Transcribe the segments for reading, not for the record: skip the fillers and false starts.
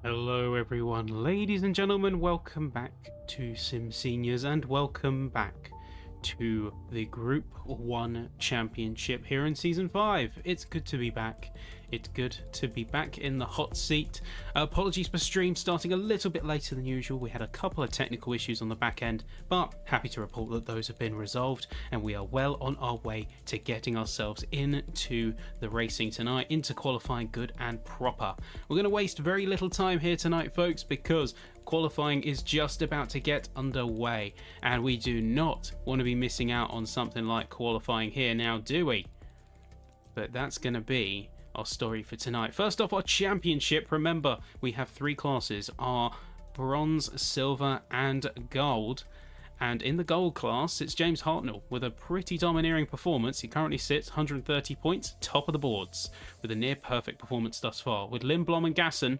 Hello everyone, ladies and gentlemen, welcome back to SIMseniors and welcome back to the Group 1 Championship here in Season 5. It's good to be back. It's good to be back in the hot seat. Apologies for stream starting a little bit later than usual. We had a couple of technical issues on the back end, but happy to report that those have been resolved and we are well on our way to getting ourselves into the racing tonight, into qualifying good and proper. We're going to waste very little time here tonight, folks, because qualifying is just about to get underway and we do not want to be missing out on something like qualifying here now, do we? But that's going to be our story for tonight. First off, our championship. Remember, we have three classes, our bronze, silver and gold. And in the gold class, it's James Hartnell with a pretty domineering performance. He currently sits 130 points, top of the boards, with a near perfect performance thus far, with Lindblom and Gasson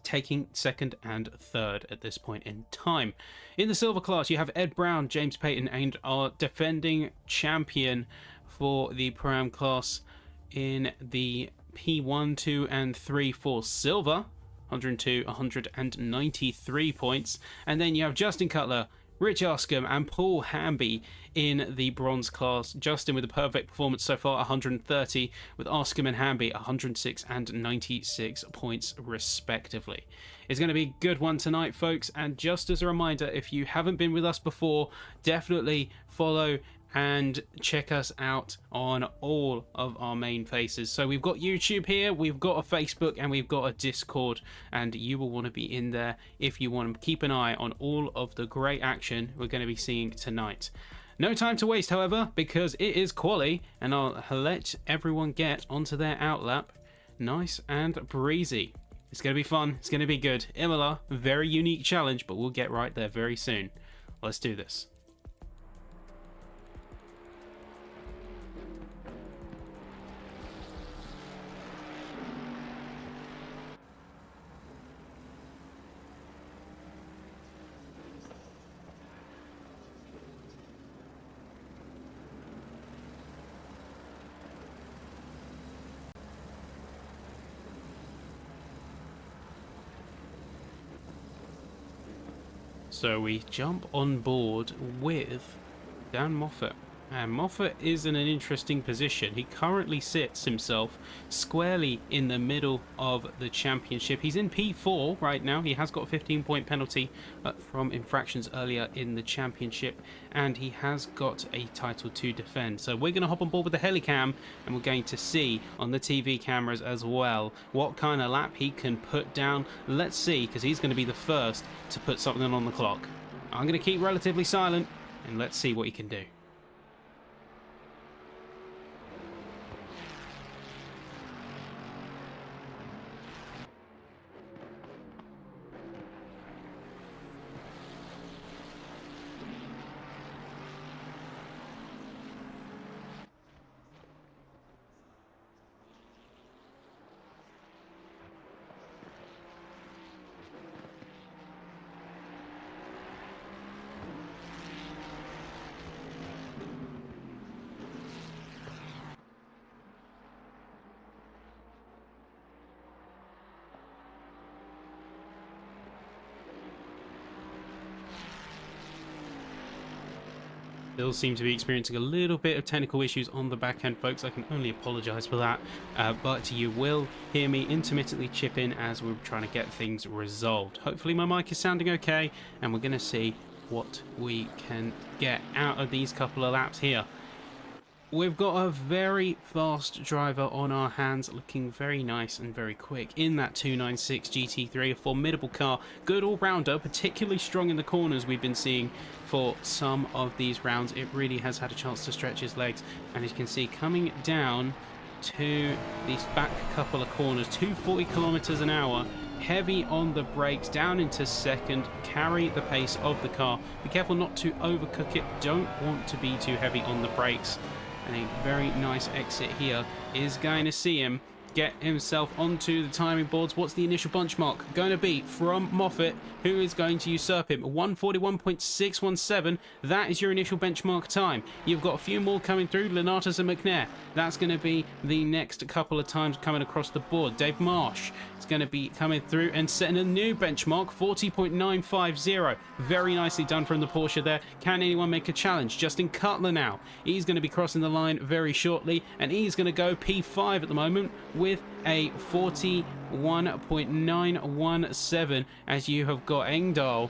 taking second and third at this point in time. In the silver class, you have Ed Brown, James Payton, and our defending champion for the Pro-Am class in the P1, 2, and 3 for silver, 102, 193 points. And then you have Justin Cutler, Rich Oscombe and Paul Hamby in the bronze class. Justin with a perfect performance so far, 130, with Oscombe and Hamby 106 and 96 points respectively. It's going to be a good one tonight, folks, and just as a reminder, if you haven't been with us before, definitely follow and check us out on all of our main faces. So we've got YouTube here, we've got a Facebook, and we've got a Discord, and you will want to be in there if you want to keep an eye on all of the great action we're going to be seeing tonight. No time to waste, however, because it is quali, and I'll let everyone get onto their outlap nice and breezy. It's going to be fun, it's going to be good. Imola, very unique challenge, but we'll get right there very soon. Let's do this. So we jump on board with Dan Moffat. And Moffat is in an interesting position. He currently sits himself squarely in the middle of the championship. He's in P4 right now. He has got a 15-point penalty from infractions earlier in the championship. And he has got a title to defend. So we're going to hop on board with the helicam. And we're going to see on the TV cameras as well what kind of lap he can put down. Let's see, because he's going to be the first to put something on the clock. I'm going to keep relatively silent. And let's see what he can do. Still seem to be experiencing a little bit of technical issues on the back end, folks. I can only apologise for that, but you will hear me intermittently chip in as we're trying to get things resolved. Hopefully my mic is sounding okay, and we're going to see what we can get out of these couple of laps here. We've got a very fast driver on our hands, looking very nice and very quick in that 296 GT3, a formidable car, good all-rounder, particularly strong in the corners we've been seeing for some of these rounds. It really has had a chance to stretch his legs, and as you can see, coming down to these back couple of corners, 240 kilometers an hour, heavy on the brakes, down into second, carry the pace of the car. Be careful not to overcook it, don't want to be too heavy on the brakes. And a very nice exit here is going to see him get himself onto the timing boards. What's the initial benchmark going to be from Moffat, who is going to usurp him? 141.617. That is your initial benchmark time. You've got a few more coming through. Lenatus and McNair. That's going to be the next couple of times coming across the board. Dave Marsh is going to be coming through and setting a new benchmark, 40.950. Very nicely done from the Porsche there. Can anyone make a challenge? Justin Cutler now. He's going to be crossing the line very shortly, and he's going to go P5 at the moment with a 41.917, as you have got Engdahl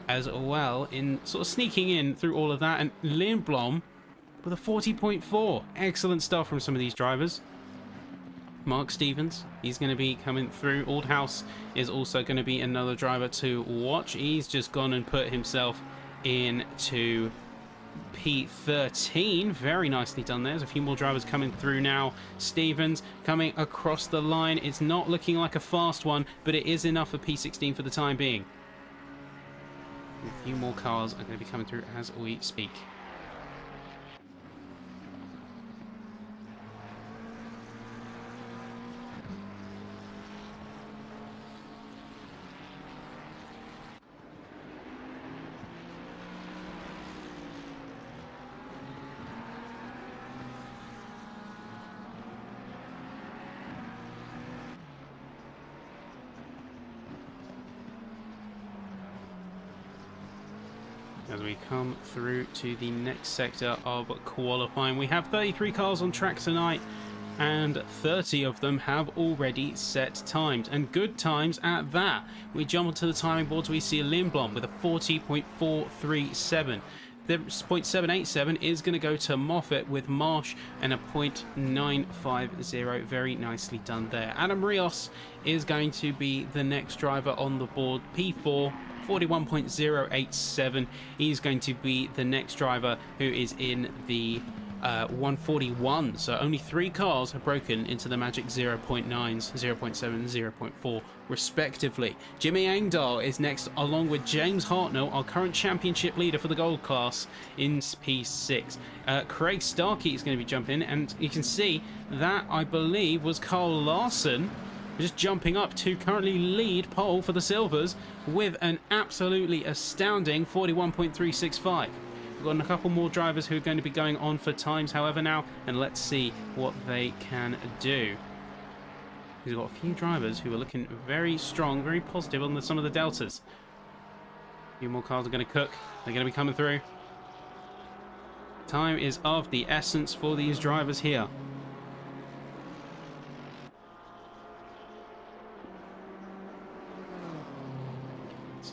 as well in sort of sneaking in through all of that, and Lindblom with a 40.4. Excellent stuff from some of these drivers. Mark Stevens, he's going to be coming through. Aldhouse is also going to be another driver to watch. He's just gone and put himself into P13. Very nicely done there. There's a few more drivers coming through now. Stevens coming across the line. It's not looking like a fast one, but it is enough for P16 for the time being. A few more cars are going to be coming through as we speak. As we come through to the next sector of qualifying, we have 33 cars on track tonight, and 30 of them have already set times, and good times at that. We jump onto the timing boards. We see Lindblom with a 40.437. The 0.787 is going to go to Moffat with Marsh and a 0.950. Very nicely done there. Adam Rios is going to be the next driver on the board. P4, 41.087. He's going to be the next driver who is in the 141. So only 3 cars have broken into the magic 0.9s, 0.7 and 0.4 respectively. Jimmy Engdahl is next, along with James Hartnell, our current championship leader for the gold class in P6. Craig Starkey is going to be jumping in, and you can see that, I believe, was Carl Larson just jumping up to currently lead pole for the silvers with an absolutely astounding 41.365. We've got a couple more drivers who are going to be going on for times, however, now, and let's see what they can do. We've got a few drivers who are looking very strong, very positive on some of the deltas. A few more cars are going to cook. They're going to be coming through. Time is of the essence for these drivers here.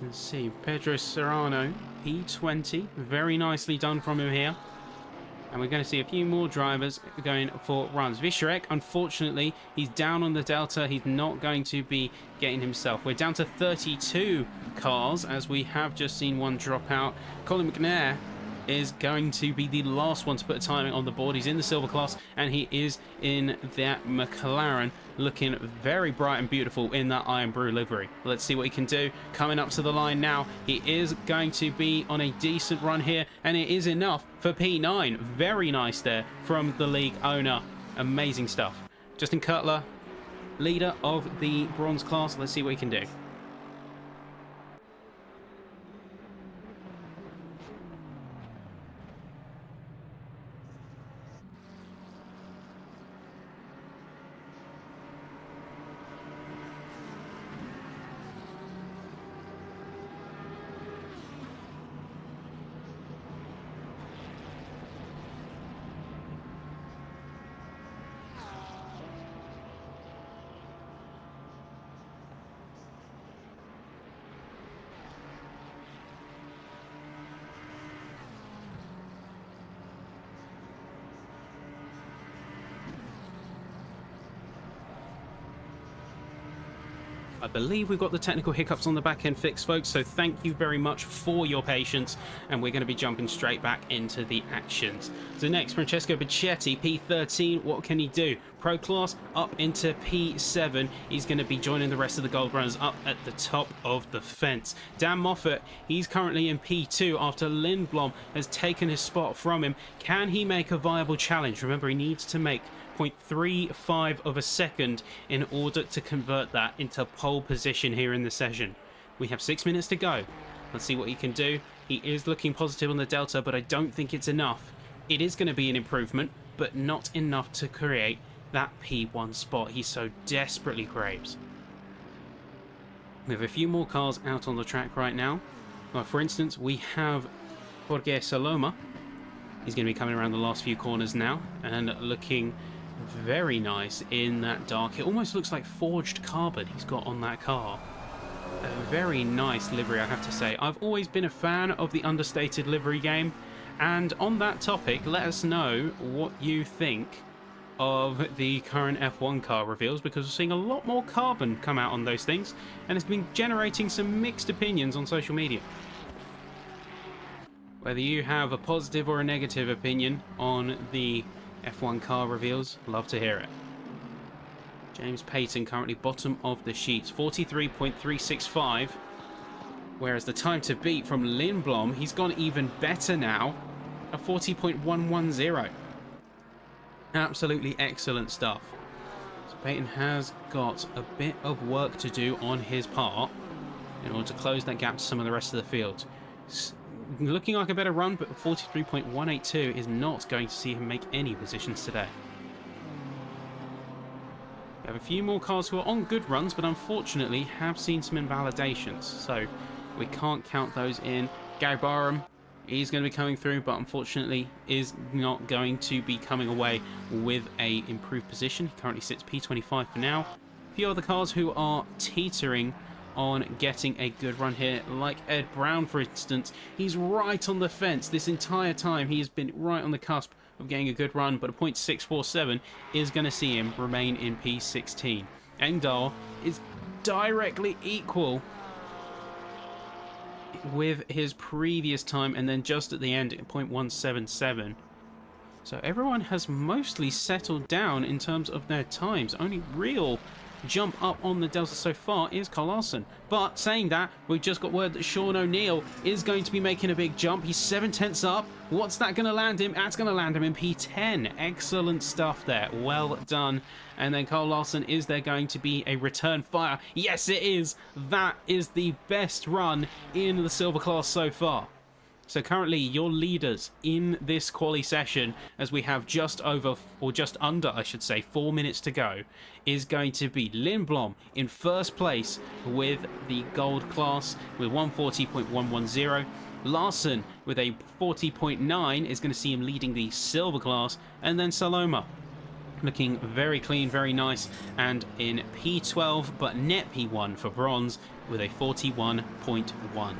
Let's see, Pedro Serrano, P20, very nicely done from him here. And we're going to see a few more drivers going for runs. Visharek, unfortunately, he's down on the Delta. He's not going to be getting himself. We're down to 32 cars, as we have just seen one drop out. Colin McNair is going to be the last one to put a timing on the board. He's in the silver class, and he is in that McLaren, looking very bright and beautiful in that Iron Brew livery. Let's see what he can do. Coming up to the line now, he is going to be on a decent run here, and it is enough for P9. Very nice there from the league owner. Amazing stuff. Justin Cutler, leader of the bronze class. Let's see what he can do. I believe we've got the technical hiccups on the back end fixed, folks, so thank you very much for your patience, and we're going to be jumping straight back into the actions. So next, Francesco Bicchetti, P13, what can he do? Pro Class up into P7. He's going to be joining the rest of the gold runners up at the top of the fence. Dan Moffat, he's currently in P2 after Lindblom has taken his spot from him. Can he make a viable challenge? Remember, he needs to make 0.35 of a second in order to convert that into pole position here in the session. We have 6 minutes to go. Let's see what he can do. He is looking positive on the delta, but I don't think it's enough. It is going to be an improvement, but not enough to create that P1 spot he so desperately craves. We have a few more cars out on the track right now. For instance, we have Jorge Saloma. He's going to be coming around the last few corners now and looking very nice in that dark. It almost looks like forged carbon he's got on that car. A very nice livery, I have to say. I've always been a fan of the understated livery game, and on that topic, let us know what you think of the current F1 car reveals, because we're seeing a lot more carbon come out on those things, and it's been generating some mixed opinions on social media. Whether you have a positive or a negative opinion on the F1 car reveals, love to hear it. James Payton currently bottom of the sheets, 43.365, whereas the time to beat from Lindblom, he's gone even better now, a 40.110. Absolutely excellent stuff. So Payton has got a bit of work to do on his part in order to close that gap to some of the rest of the field. Looking like a better run, but 43.182 is not going to see him make any positions today. We have a few more cars who are on good runs, but unfortunately have seen some invalidations, so we can't count those in. Gary Barham, he's going to be coming through, but unfortunately is not going to be coming away with a improved position. He currently sits P25 for now. A few other cars who are teetering on getting a good run here, like Ed Brown, for instance. He's right on the fence this entire time. He has been right on the cusp of getting a good run, but a 0.647 is going to see him remain in P16. Engdahl is directly equal with his previous time, and then just at the end at 0.177. So everyone has mostly settled down in terms of their times. Only real jump up on the delta so far is Carl Larson. But saying that, we've just got word that Sean O'Neill is going to be making a big jump. He's 7/10 up. What's that going to land him? That's going to land him in P10. Excellent stuff there. Well done. And then Carl Larson, is there going to be a return fire? Yes, it is. That is the best run in the silver class so far. So currently your leaders in this quali session, as we have just over, or just under I should say, 4 minutes to go, is going to be Lindblom in first place with the gold class with 140.110. Larson with a 40.9 is going to see him leading the silver class, and then Saloma looking very clean, very nice, and in P12 but net P1 for bronze with a 41.1.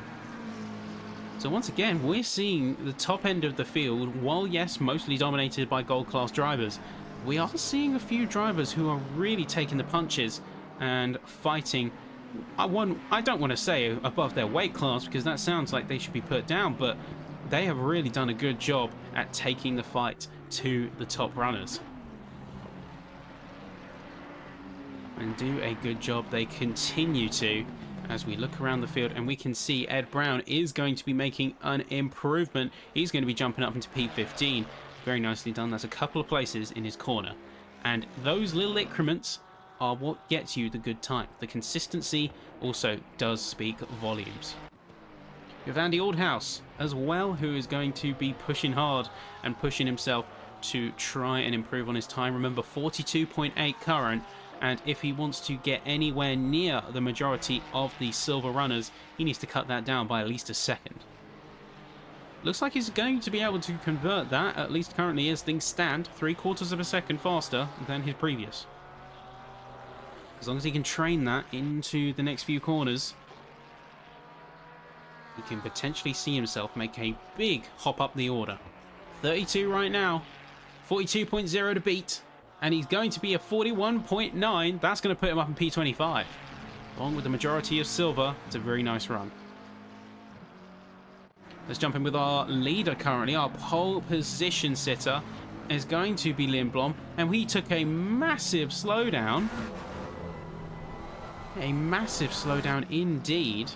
So once again, we're seeing the top end of the field, while yes, mostly dominated by gold class drivers, we are seeing a few drivers who are really taking the punches and fighting. I don't want to say above their weight class, because that sounds like they should be put down, but they have really done a good job at taking the fight to the top runners. And do a good job, they continue to, as we look around the field, and we can see Ed Brown is going to be making an improvement. He's going to be jumping up into P15. Very nicely done. That's a couple of places in his corner. And those little increments are what gets you the good time. The consistency also does speak volumes. You have Andy Aldhouse as well, who is going to be pushing hard and pushing himself to try and improve on his time. Remember, 42.8 current. And if he wants to get anywhere near the majority of the silver runners, he needs to cut that down by at least a second. Looks like he's going to be able to convert that, at least currently as things stand, 3/4 of a second faster than his previous. As long as he can train that into the next few corners, he can potentially see himself make a big hop up the order. 32 right now, 42.0 to beat. And he's going to be a 41.9. That's going to put him up in P25. along with the majority of silver. It's a very nice run. Let's jump in with our leader currently. Our pole position sitter is going to be Lindblom, and we took a massive slowdown. A massive slowdown indeed.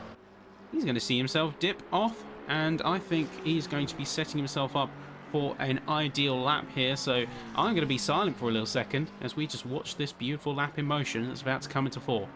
He's going to see himself dip off, and I think he's going to be setting himself up for an ideal lap here. So I'm going to be silent for a little second as we just watch this beautiful lap in motion that's about to come into form.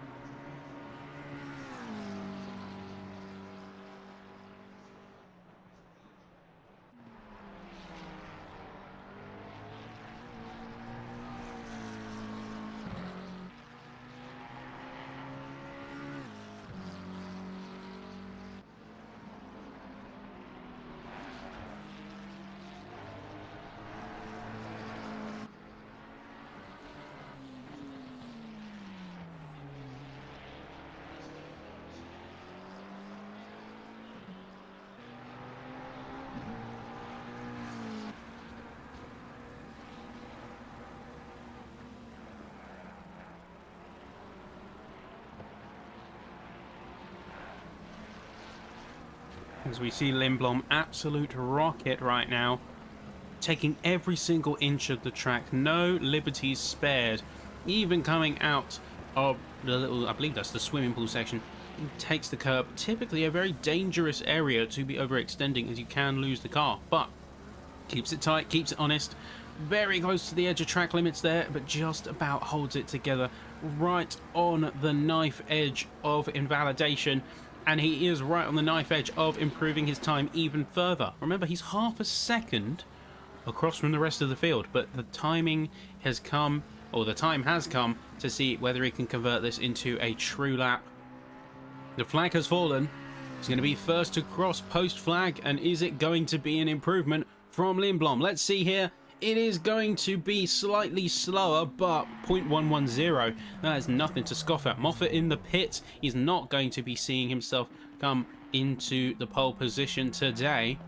As we see Lindblom, absolute rocket right now, taking every single inch of the track, no liberties spared. Even coming out of the little, I believe that's the swimming pool section, he takes the curb. Typically a very dangerous area to be overextending, as you can lose the car, but keeps it tight, keeps it honest. Very close to the edge of track limits there, but just about holds it together, right on the knife edge of invalidation. And he is right on the knife edge of improving his time even further. Remember, he's half a second across from the rest of the field, but the timing has come, or the time has come, to see whether he can convert this into a true lap. The flag has fallen. He's going to be first to cross post flag, and is it going to be an improvement from Lindblom? Let's see here. It is going to be slightly slower, but 0.110. That is nothing to scoff at. Moffat in the pit. He's not going to be seeing himself come into the pole position today.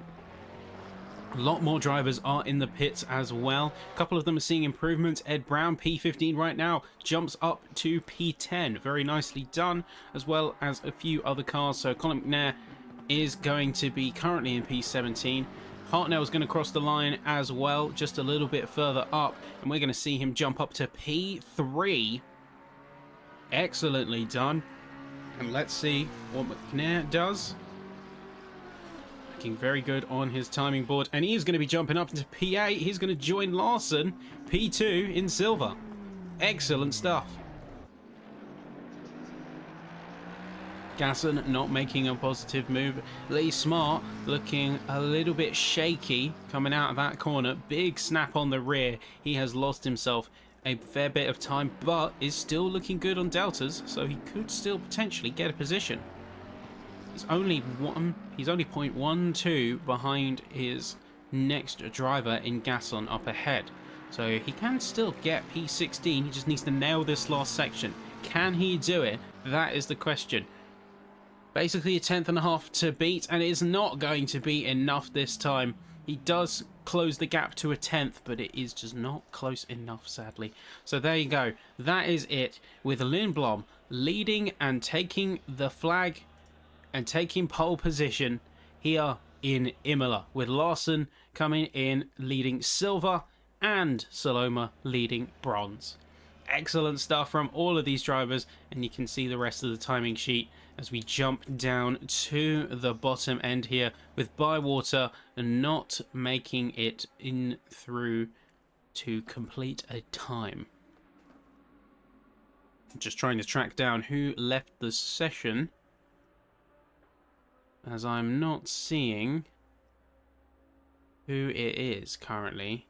A lot more drivers are in the pits as well. A couple of them are seeing improvements. Ed Brown, P15 right now, jumps up to P10. Very nicely done, as well as a few other cars. So Colin McNair is going to be currently in P17. Hartnell's going to cross the line as well, just a little bit further up, and we're going to see him jump up to P3. Excellently done. And let's see what McNair does. Looking very good on his timing board, and he is going to be jumping up into P8. He's going to join Larson, P2 in silver. Excellent stuff. Gasson not making a positive move. Lee Smart looking a little bit shaky coming out of that corner. Big snap on the rear. He has lost himself a fair bit of time, but is still looking good on deltas, so he could still potentially get a position. He's only 0.12 behind his next driver in Gasson up ahead, so he can still get P16. He just needs to nail this last section. Can he do it? That is the question. Basically a 10.5 to beat, and it is not going to be enough this time. He does close the gap to a 10th, but it is just not close enough, sadly. So there you go. That is it, with Lindblom leading and taking the flag and taking pole position here in Imola, with Larson coming in leading silver and Saloma leading bronze. Excellent stuff from all of these drivers, and you can see the rest of the timing sheet as we jump down to the bottom end here, with Bywater not making it in through to complete a time. Just trying to track down who left the session, as I'm not seeing who it is currently.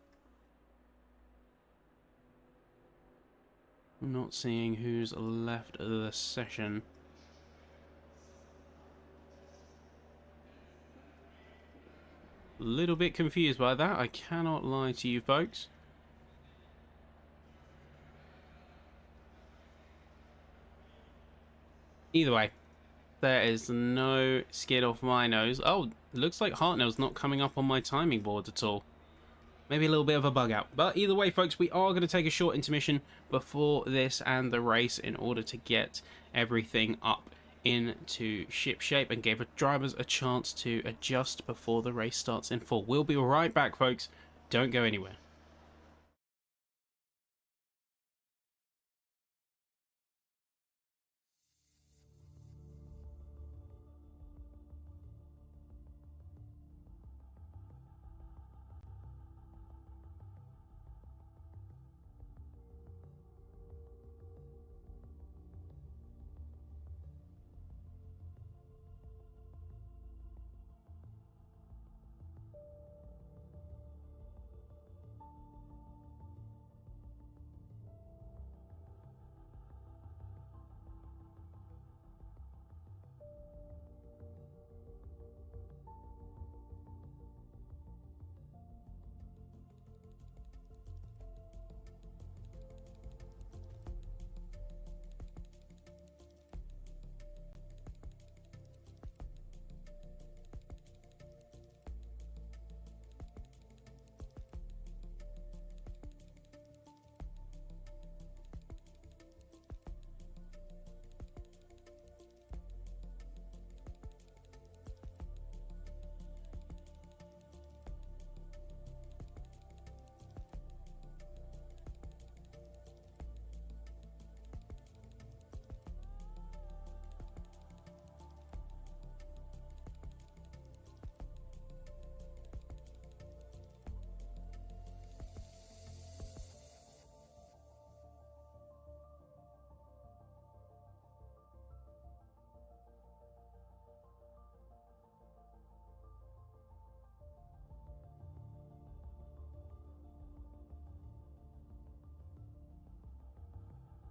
I'm not seeing who's left the session. A little bit confused by that, I cannot lie to you folks. Either way, there is no skin off my nose. Oh, looks like Hartnell's not coming up on my timing board at all. maybe a little bit of a bug out. But either way, folks, we are going to take a short intermission before this and the race in order to get everything up into ship shape and give the drivers a chance to adjust before the race starts in full. We'll be right back, folks. Don't go anywhere.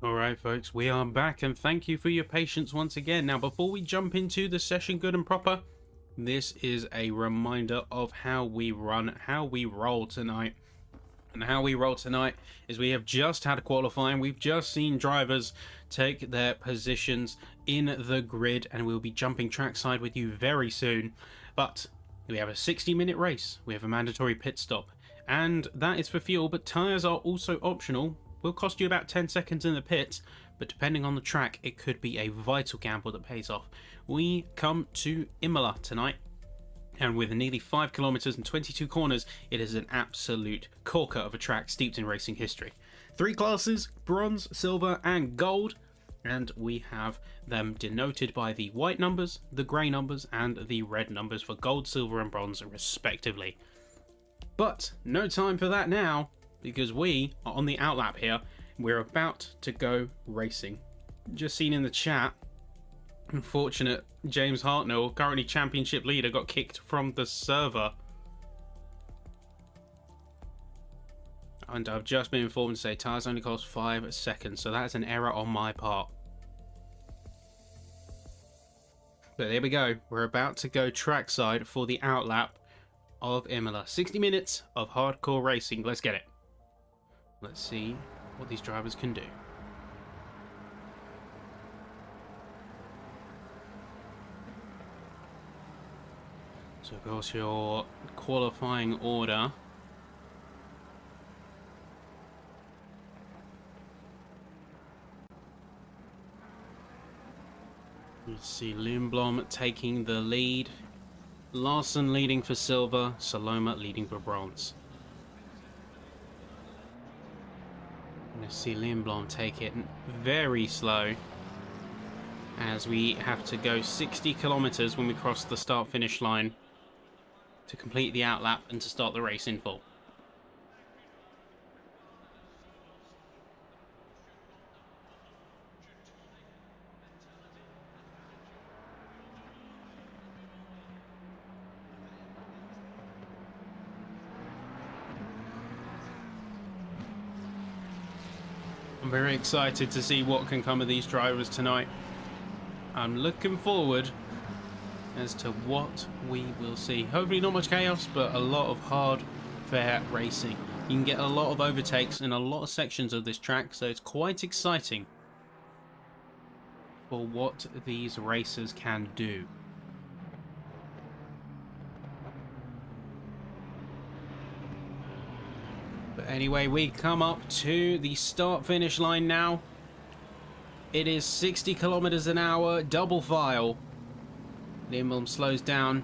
Alright folks, we are back and thank you for your patience once again. Now before we jump into the session good and proper, this is a reminder of how we run, how we roll tonight. And how we roll tonight is we have just had a qualifying, we've just seen drivers take their positions in the grid and we'll be jumping trackside with you very soon. But we have a 60-minute race, we have a mandatory pit stop, and that is for fuel, but tyres are also optional. Will cost you about 10 seconds in the pits, but depending on the track, it could be a vital gamble that pays off. We come to Imola tonight, and with nearly 5 kilometers and 22 corners, it is an absolute corker of a track steeped in racing history. 3 classes, bronze, silver, and gold, and we have them denoted by the white numbers, the grey numbers, and the red numbers for gold, silver, and bronze, respectively. But no time for that now, because we are on the outlap here. We're about to go racing. Just seen in the chat, unfortunate James Hartnell, currently championship leader, got kicked from the server. And I've just been informed to say tyres only cost 5 seconds, so that's an error on my part. But there we go, we're about to go trackside for the outlap of Imola. 60 minutes of hardcore racing, let's get it. Let's see what these drivers can do. So of course your qualifying order. You see Lindblom taking the lead, Larson leading for silver, Saloma leading for bronze. Let's see Lindblom take it very slow, as we have to go 60 kilometers when we cross the start-finish line to complete the outlap and to start the race in full. I'm very excited to see what can come of these drivers tonight. I'm looking forward as to what we will see. Hopefully not much chaos, but a lot of hard, fair racing. You can get a lot of overtakes in a lot of sections of this track, so it's quite exciting for what these racers can do. Anyway, we come up to the start-finish line now. It is 60 kilometers an hour, double file. Imola slows down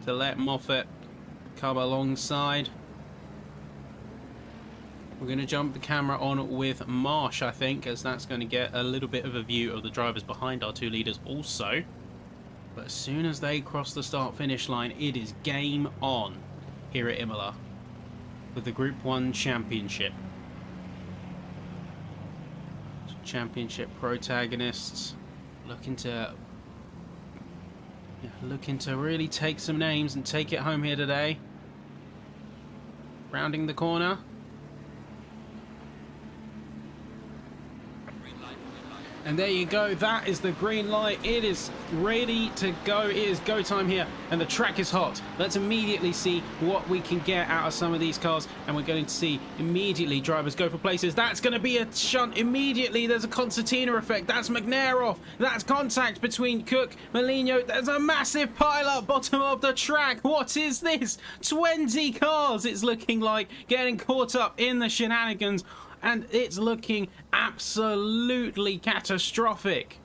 to let Moffat come alongside. We're going to jump the camera on with Marsh, I think, as that's going to get a little bit of a view of the drivers behind our two leaders also. But as soon as they cross the start-finish line, it is game on here at Imola with the Group 1 Championship. Championship protagonists looking to really take some names and take it home here today. Rounding the corner. And there you go, that is the green light. It is ready to go. It is go time here, and the track is hot. Let's immediately see what we can get out of some of these cars, and we're going to see immediately drivers go for places. That's going to be a shunt immediately. There's a concertina effect. That's McNair off. That's contact between Cook, Molinho. There's a massive pile-up bottom of the track. What is this? 20 cars, it's looking like, getting caught up in the shenanigans. And it's looking absolutely catastrophic.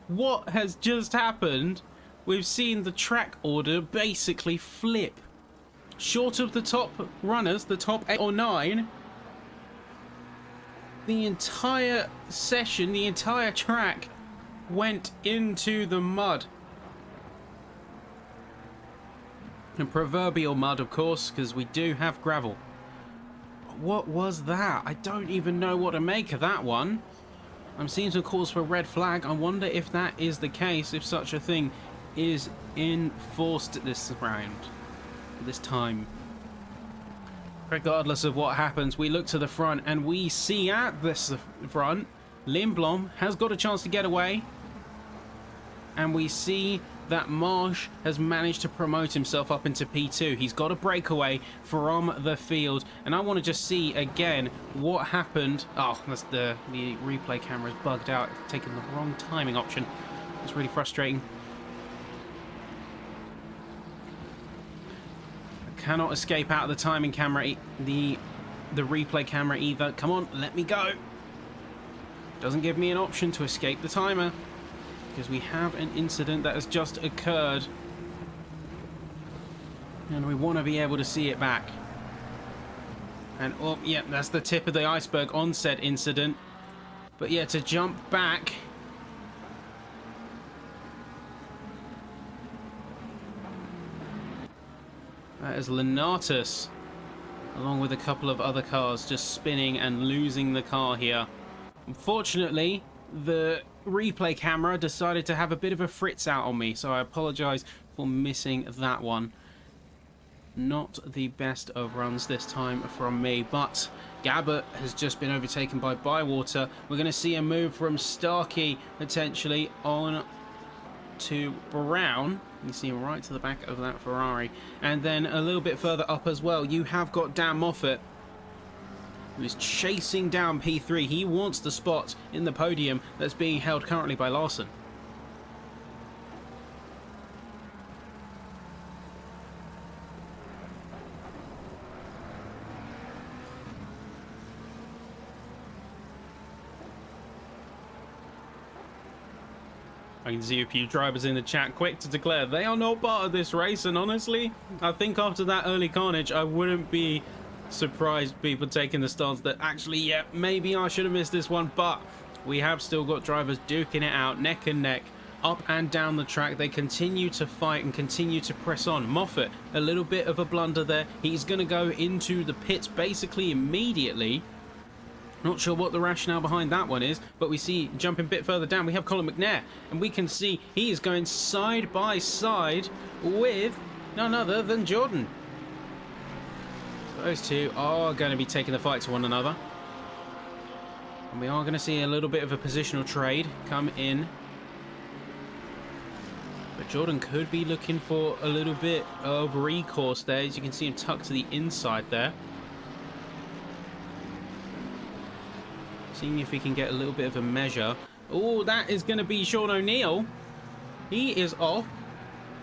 What has just happened? We've seen the track order basically flip. Short of the top runners, the top 8 or 9, the entire session, the entire track went into the mud. And proverbial mud, of course, because we do have gravel. What was that? I don't even know what to make of that one. I'm seeing some calls for a red flag. I wonder if that is the case, if such a thing is enforced this round, this time. Regardless of what happens, we look to the front and we see at this front, Lindblom has got a chance to get away. And we see that Marsh has managed to promote himself up into P2. He's got a breakaway from the field. And I want to just see again what happened. Oh, that's the replay camera is bugged out. It's taken the wrong timing option. It's really frustrating. I cannot escape out of the timing camera, the replay camera either. Come on, let me go. Doesn't give me an option to escape the timer, because we have an incident that has just occurred and we want to be able to see it back. And oh yeah, that's the tip of the iceberg on said incident. But yeah, to jump back, that is Lenatus along with a couple of other cars just spinning and losing the car here. Unfortunately, the replay camera decided to have a bit of a fritz out on me, so I apologize for missing that one. Not the best of runs this time from me, but Gabbert has just been overtaken by Bywater. We're going to see a move from Starkey potentially on to Brown. You see him right to the back of that Ferrari, and then a little bit further up as well you have got Dan Moffat, who is chasing down P3. He wants the spot in the podium that's being held currently by Larson. I can see a few drivers in the chat quick to declare they are not part of this race, and honestly, I think after that early carnage, I wouldn't be surprised people taking the stance that actually, yeah, maybe I should have missed this one, but we have still got drivers duking it out neck and neck up and down the track. They continue to fight and continue to press on. Moffat, a little bit of a blunder there. He's going to go into the pits basically immediately. Not sure what the rationale behind that one is, but we see jumping a bit further down, we have Colin McNair, and we can see he is going side by side with none other than Jordan. Those two are going to be taking the fight to one another. And we are going to see a little bit of a positional trade come in. But Jordan could be looking for a little bit of recourse there. As you can see him tucked to the inside there. Seeing if he can get a little bit of a measure. Oh, that is going to be Sean O'Neill. He is off.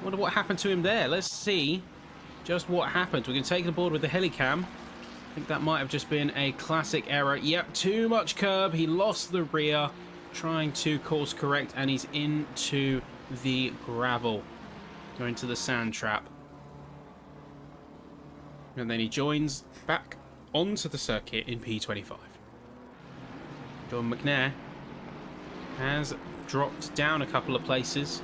Wonder what happened to him there. Let's see just what happened. We can take the board with the helicam. I think that might have just been a classic error. Yep, too much curb. He lost the rear, trying to course correct, and he's into the gravel, going to the sand trap. And then he joins back onto the circuit in P25. John McNair has dropped down a couple of places,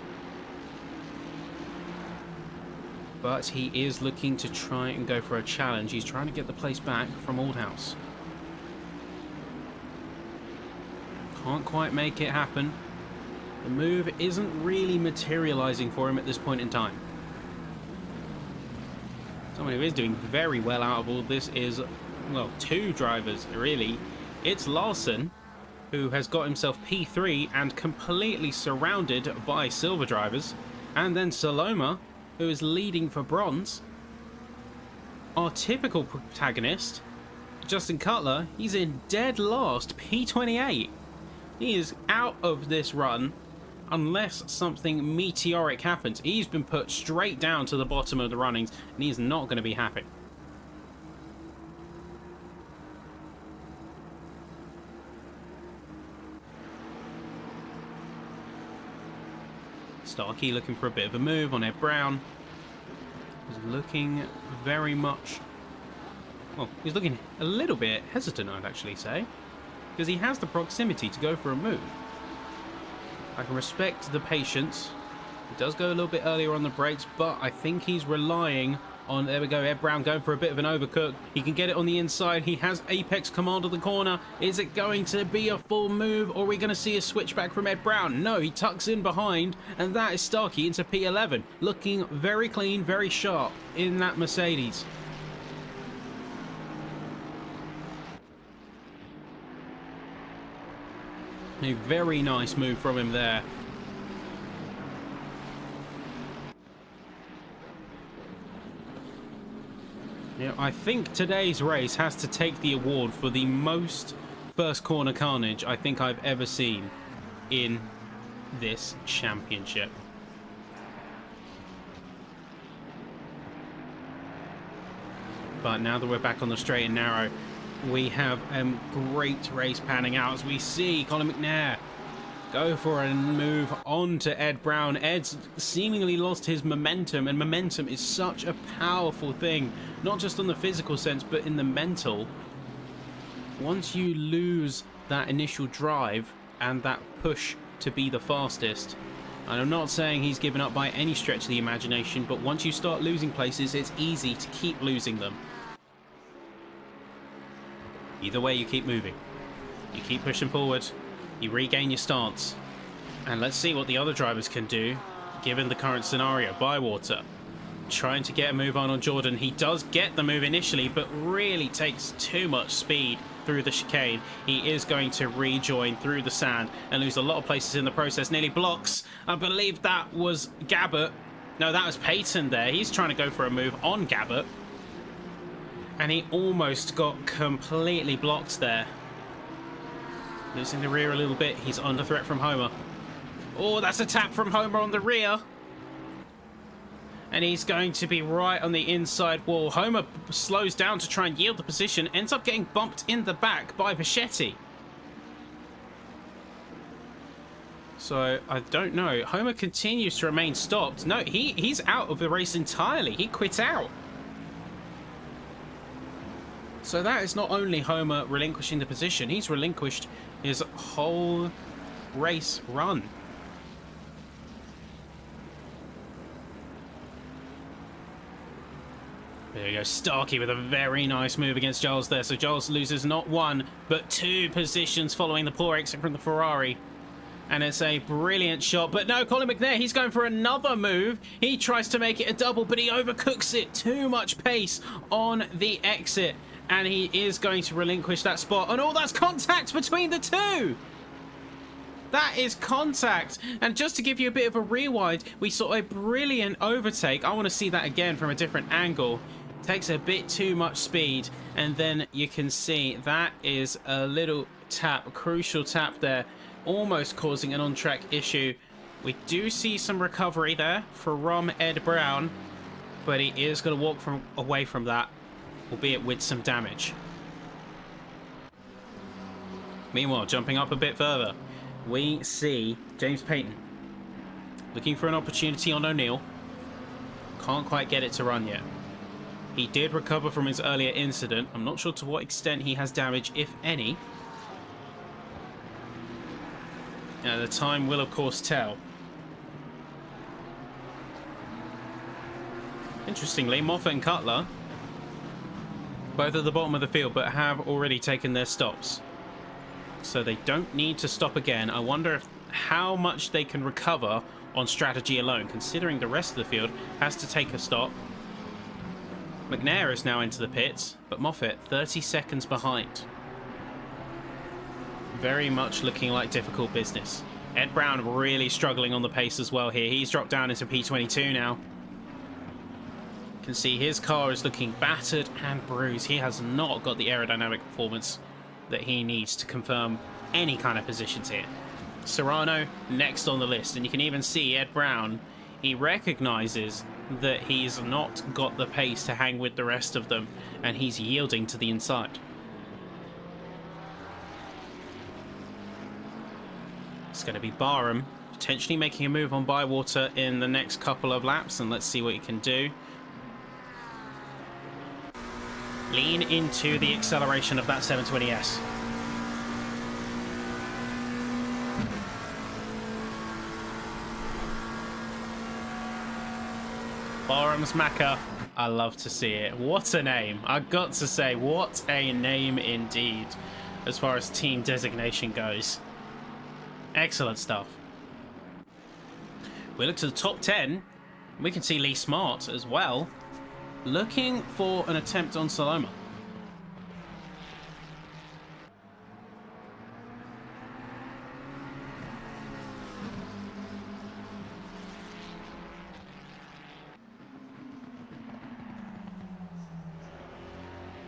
but he is looking to try and go for a challenge. He's trying to get the place back from Aldhouse. Can't quite make it happen. The move isn't really materializing for him at this point in time. Someone who is doing very well out of all this is, well, two drivers, really. It's Larson, who has got himself P3 and completely surrounded by silver drivers. And then Saloma, who is leading for bronze. Our typical protagonist, Justin Cutler, he's in dead last, P28. He is out of this run unless something meteoric happens. He's been put straight down to the bottom of the runnings, and he's not going to be happy. Starkey looking for a bit of a move on Ed Brown. He's looking very much... well, he's looking a little bit hesitant, I'd actually say, because he has the proximity to go for a move. I can respect the patience. He does go a little bit earlier on the brakes, but I think he's relying on... there we go, Ed Brown going for a bit of an overcook. He can get it on the inside. He has apex command of the corner. Is it going to be a full move, or are we going to see a switchback from Ed Brown? No, he tucks in behind, and that is Starkey into P11. Looking very clean, very sharp in that Mercedes. A very nice move from him there. Yeah, I think today's race has to take the award for the most first corner carnage I think I've ever seen in this championship. But now that we're back on the straight and narrow, we have a great race panning out as we see Colin McNair go for a move on to Ed Brown. Ed's seemingly lost his momentum, and momentum is such a powerful thing, not just on the physical sense, but in the mental. Once you lose that initial drive and that push to be the fastest, and I'm not saying he's given up by any stretch of the imagination, but once you start losing places, it's easy to keep losing them. Either way, you keep moving. You keep pushing forward. You regain your stance. And let's see what the other drivers can do, given the current scenario. Bywater trying to get a move on Jordan. He does get the move initially, but really takes too much speed through the chicane. He is going to rejoin through the sand and lose a lot of places in the process. Nearly blocks. I believe that was Gabbert. No, that was Payton there. He's trying to go for a move on Gabbert. And he almost got completely blocked there. Losing the rear a little bit. He's under threat from Homer. Oh, that's a tap from Homer on the rear. And he's going to be right on the inside wall. Homer slows down to try and yield the position. Ends up getting bumped in the back by Bichetti. So, I don't know. Homer continues to remain stopped. No, he's out of the race entirely. He quit out. So that is not only Homer relinquishing the position, he's relinquished his whole race run. There you go, Starkey with a very nice move against Giles there. So Giles loses not one, but two positions following the poor exit from the Ferrari. And it's a brilliant shot. But no, Colin McNair, he's going for another move. He tries to make it a double, but he overcooks it. Too much pace on the exit. And he is going to relinquish that spot. And oh, that's contact between the two! That is contact. And just to give you a bit of a rewind, we saw a brilliant overtake. I want to see that again from a different angle. Takes a bit too much speed. And then you can see that is a little tap, a crucial tap there. Almost causing an on-track issue. We do see some recovery there from Ed Brown. But he is going to walk away from that. albeit with some damage. Meanwhile, jumping up a bit further, we see James Payton looking for an opportunity on O'Neill. Can't quite get it to run yet. He did recover from his earlier incident. I'm not sure to what extent he has damage, if any. Now, the time will, of course, tell. Interestingly, Moffat and Cutler, both at the bottom of the field, but have already taken their stops. So they don't need to stop again. I wonder how much they can recover on strategy alone, considering the rest of the field has to take a stop. McNair is now into the pits, but Moffat 30 seconds behind. Very much looking like difficult business. Ed Brown really struggling on the pace as well here. He's dropped down into P22 now. You can see his car is looking battered and bruised. He has not got the aerodynamic performance that he needs to confirm any kind of positions here. Serrano next on the list, and you can even see Ed Brown, he recognizes that he's not got the pace to hang with the rest of them, and he's yielding to the inside. It's going to be Barham potentially making a move on Bywater in the next couple of laps, and let's see what he can do. Lean into the acceleration of that 720S. Barham's Macca. I love to see it. What a name. I've got to say, what a name indeed, as far as team designation goes. Excellent stuff. We look to the top 10. We can see Lee Smart as well, looking for an attempt on Saloma.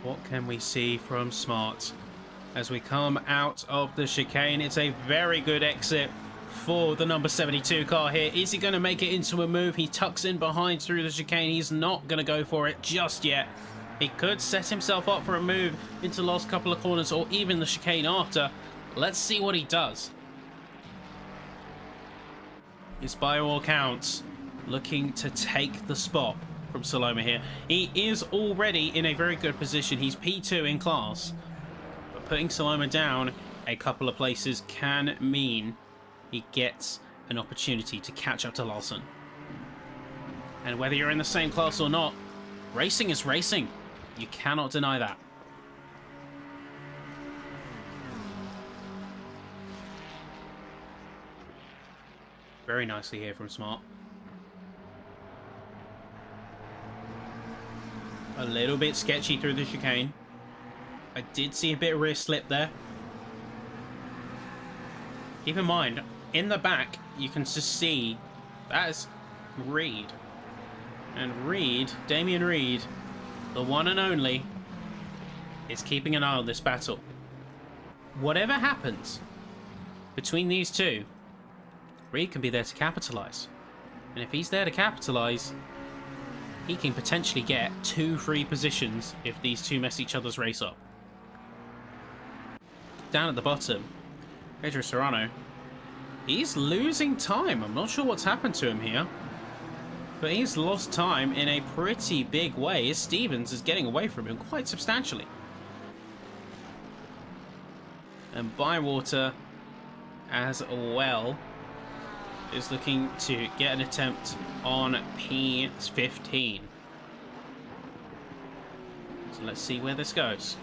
What can we see from Smart as we come out of the chicane? It's a very good exit for the number 72 car here. Is he going to make it into a move? He tucks in behind through the chicane. He's not going to go for it just yet. He could set himself up for a move into the last couple of corners or even the chicane after. Let's see what he does. He's by all accounts looking to take the spot from Saloma here. He is already in a very good position. He's P2 in class, but putting Saloma down a couple of places can mean he gets an opportunity to catch up to Larson. And whether you're in the same class or not, racing is racing. You cannot deny that. Very nicely here from Smart. A little bit sketchy through the chicane. I did see a bit of rear slip there. Keep in mind, in the back, you can just see that's Reed. And Reed, Damien Reed, the one and only, is keeping an eye on this battle. Whatever happens between these two, Reed can be there to capitalize. And if he's there to capitalize, he can potentially get 2 free positions if these two mess each other's race up. Down at the bottom, Pedro Serrano, he's losing time. I'm not sure what's happened to him here, but he's lost time in a pretty big way as Stevens is getting away from him quite substantially. And Bywater as well is looking to get an attempt on P15. So let's see where this goes.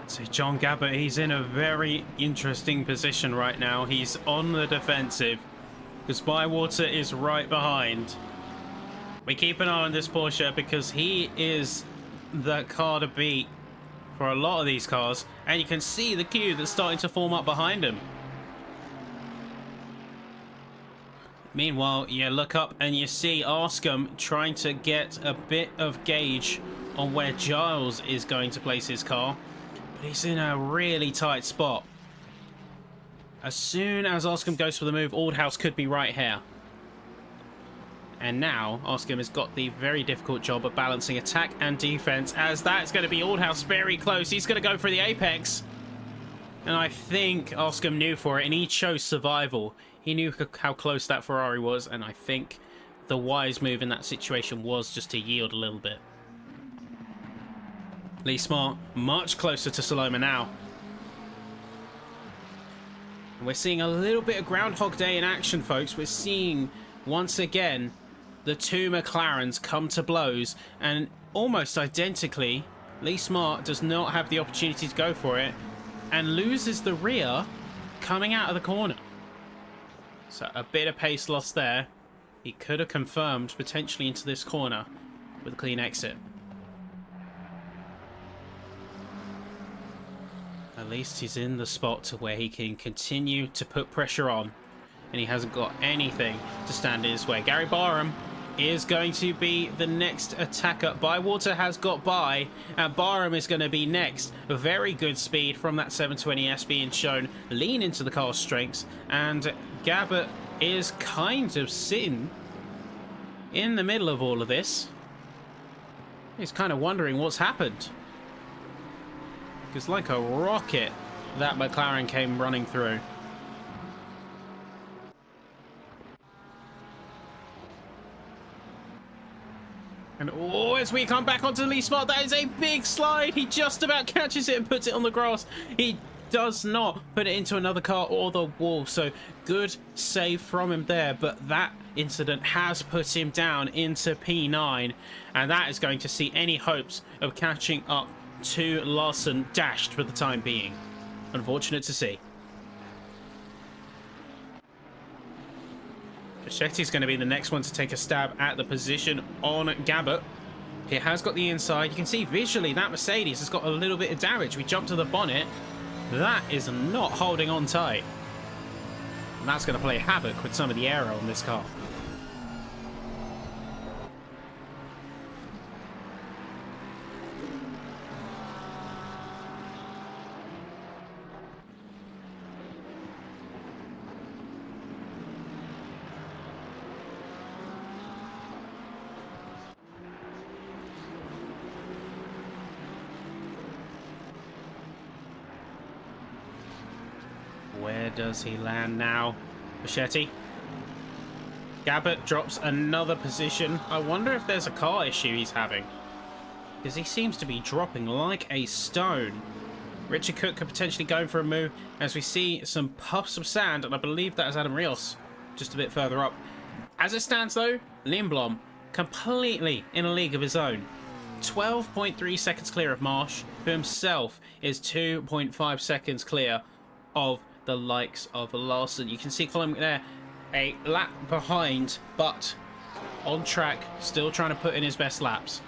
So John Gabbert, he's in a very interesting position right now. He's on the defensive because Bywater is right behind. We keep an eye on this Porsche because he is the car to beat for a lot of these cars. And you can see the queue that's starting to form up behind him. Meanwhile, you look up and you see Arscombe trying to get a bit of gauge on where Giles is going to place his car. But he's in a really tight spot. As soon as Arscombe goes for the move, Aldhouse could be right here. And now Arscombe has got the very difficult job of balancing attack and defense, as that's going to be Aldhouse very close. He's going to go for the apex. And I think Arscombe knew for it, and he chose survival. He knew how close that Ferrari was, and I think the wise move in that situation was just to yield a little bit. Lee Smart much closer to Saloma now. And we're seeing a little bit of Groundhog Day in action, folks. We're seeing, once again, the two McLarens come to blows, and almost identically, Lee Smart does not have the opportunity to go for it and loses the rear coming out of the corner. So a bit of pace loss there. He could have confirmed potentially into this corner with a clean exit. At least he's in the spot to where he can continue to put pressure on, and he hasn't got anything to stand in his way. Gary Barham is going to be the next attacker. Bywater has got by, and Barham is going to be next. A very good speed from that 720S being shown. Lean into the car's strengths, and Gabbett is kind of sitting in the middle of all of this. He's kind of wondering what's happened. Because like a rocket, that McLaren came running through. And oh, as we come back onto Lee Smart, that is a big slide. He just about catches it and puts it on the grass. He does not put it into another car or the wall. So good save from him there. But that incident has put him down into P9. And that is going to see any hopes of catching up to Larson dashed for the time being. Unfortunate to see. Chetti's going to be the next one to take a stab at the position on Gabbett. He has got the inside. You can see visually that Mercedes has got a little bit of damage. We jump to the bonnet. That is not holding on tight. And that's going to play havoc with some of the aero on this car. Where does he land now? Bichetti. Gabbett drops another position. I wonder if there's a car issue he's having, because he seems to be dropping like a stone. Richard Cook could potentially go for a move as we see some puffs of sand, and I believe that is Adam Rios just a bit further up. As it stands though, Lindblom completely in a league of his own. 12.3 seconds clear of Marsh, who himself is 2.5 seconds clear of the likes of Larson. You can see Colin there a lap behind, but on track, still trying to put in his best laps.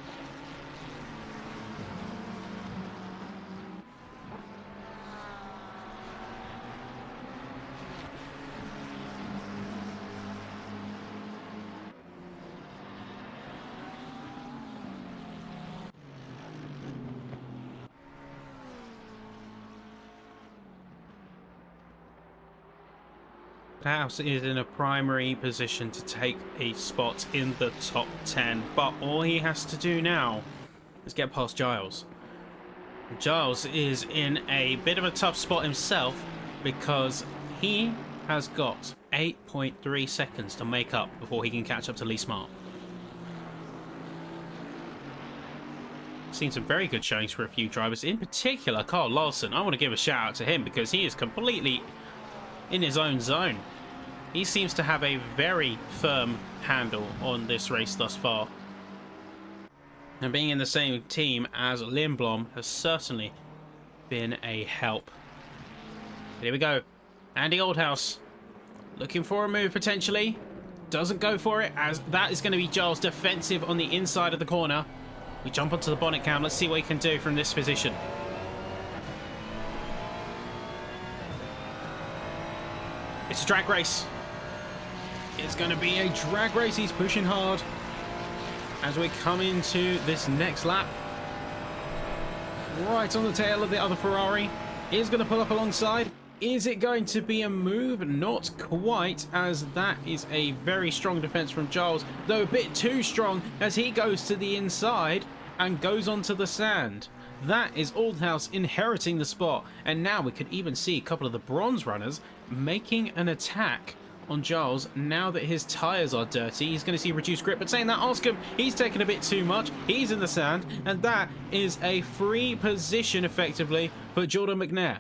House is in a primary position to take a spot in the top 10, but all he has to do now is get past Giles. Giles is in a bit of a tough spot himself because he has got 8.3 seconds to make up before he can catch up to Lee Smart. Seen some very good showings for a few drivers, in particular Carl Larson. I want to give a shout out to him because he is completely in his own zone. He seems to have a very firm handle on this race thus far. And being in the same team as Lindblom has certainly been a help. But here we go. Andy Aldhouse looking for a move potentially. Doesn't go for it, as that is going to be Giles defensive on the inside of the corner. We jump onto the bonnet cam. Let's see what he can do from this position. It's a drag race. It's going to be a drag race. He's pushing hard as we come into this next lap. Right on the tail of the other Ferrari. Is going to pull up alongside. Is it going to be a move? Not quite, as that is a very strong defense from Giles, though a bit too strong as he goes to the inside and goes onto the sand. That is Aldhouse inheriting the spot, and now we could even see a couple of the bronze runners making an attack on Giles now that his tyres are dirty. He's going to see reduced grip, but saying that, Oscar, he's taken a bit too much. He's in the sand, and that is a free position effectively for Jordan McNair.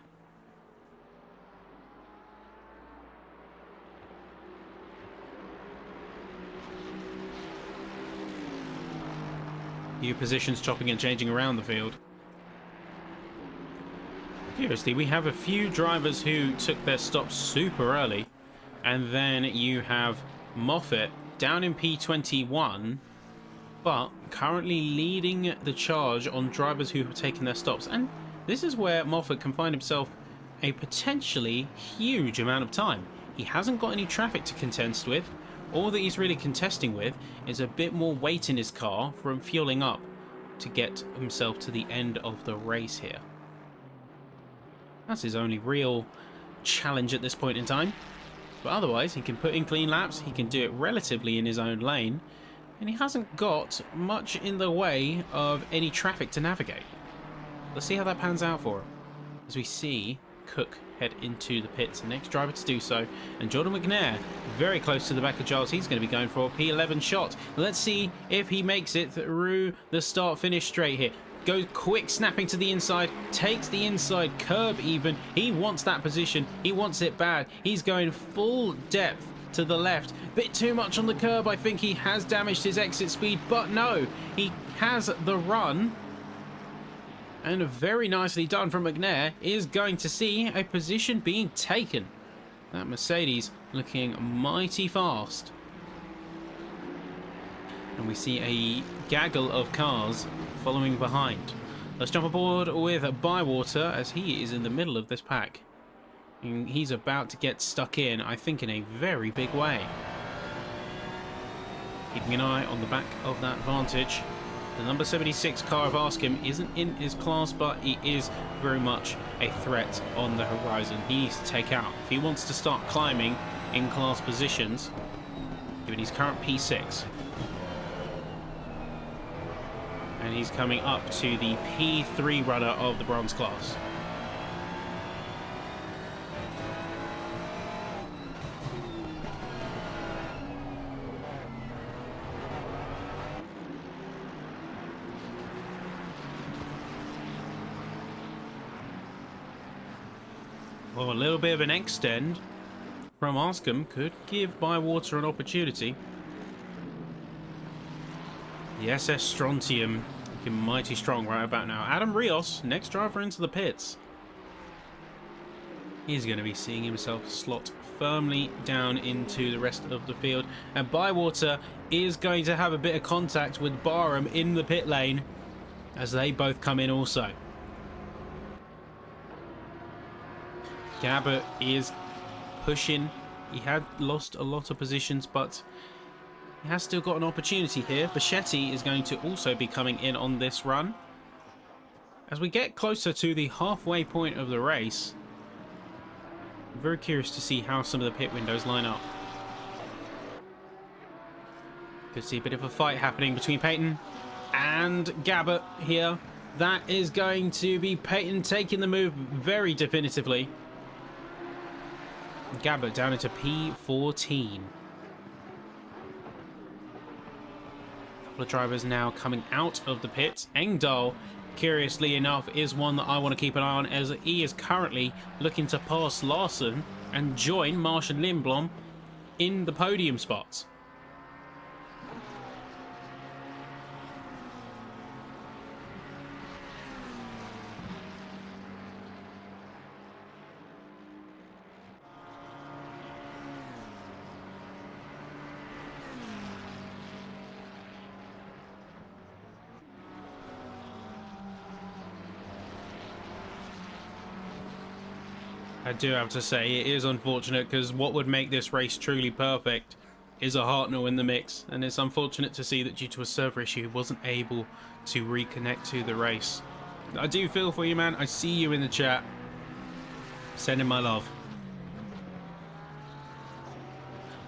New positions chopping and changing around the field. Curiously, we have a few drivers who took their stops super early, and then you have Moffat down in P21, but currently leading the charge on drivers who have taken their stops. And this is where Moffat can find himself a potentially huge amount of time. He hasn't got any traffic to contest with. All that he's really contesting with is a bit more weight in his car from fueling up to get himself to the end of the race here. That's his only real challenge at this point in time. But otherwise, he can put in clean laps, he can do it relatively in his own lane, and he hasn't got much in the way of any traffic to navigate. Let's see how that pans out for him. As we see Cook head into the pits, next driver to do so, and Jordan McNair very close to the back of Giles. He's going to be going for a P11 shot. Let's see if he makes it through the start finish straight here. Goes quick snapping to the inside, takes the inside curb even. He wants that position, he wants it bad. He's going full depth to the left, bit too much on the curb. I think he has damaged his exit speed, but no, he has the run. And very nicely done from McNair, is going to see a position being taken. That Mercedes looking mighty fast. And we see a gaggle of cars following behind. Let's jump aboard with Bywater as he is in the middle of this pack. And he's about to get stuck in, I think, in a very big way. Keeping an eye on the back of that Vantage. The number 76 car of Askham isn't in his class, but he is very much a threat on the horizon. He needs to take out. If he wants to start climbing in class positions, given his current P6. And he's coming up to the P3 runner of the bronze class. Well, a little bit of an extend from Askham could give Bywater an opportunity. The SS Strontium looking mighty strong right about now. Adam Rios, next driver into the pits. He's going to be seeing himself slot firmly down into the rest of the field. And Bywater is going to have a bit of contact with Barham in the pit lane as they both come in also. Gabbert is pushing. He had lost a lot of positions, but he has still got an opportunity here. Bichetti is going to also be coming in on this run. As we get closer to the halfway point of the race, I'm very curious to see how some of the pit windows line up. Could see a bit of a fight happening between Peyton and Gabbert here. That is going to be Peyton taking the move very definitively. Gabbert down into P14. A couple of drivers now coming out of the pits. Engdahl, curiously enough, is one that I want to keep an eye on, as he is currently looking to pass Larson and join Marshall Lindblom in the podium spots. I do have to say, it is unfortunate, because what would make this race truly perfect is a Hartnell in the mix, and it's unfortunate to see that due to a server issue he wasn't able to reconnect to the race. I do feel for you, man. I see you in the chat. Sending my love.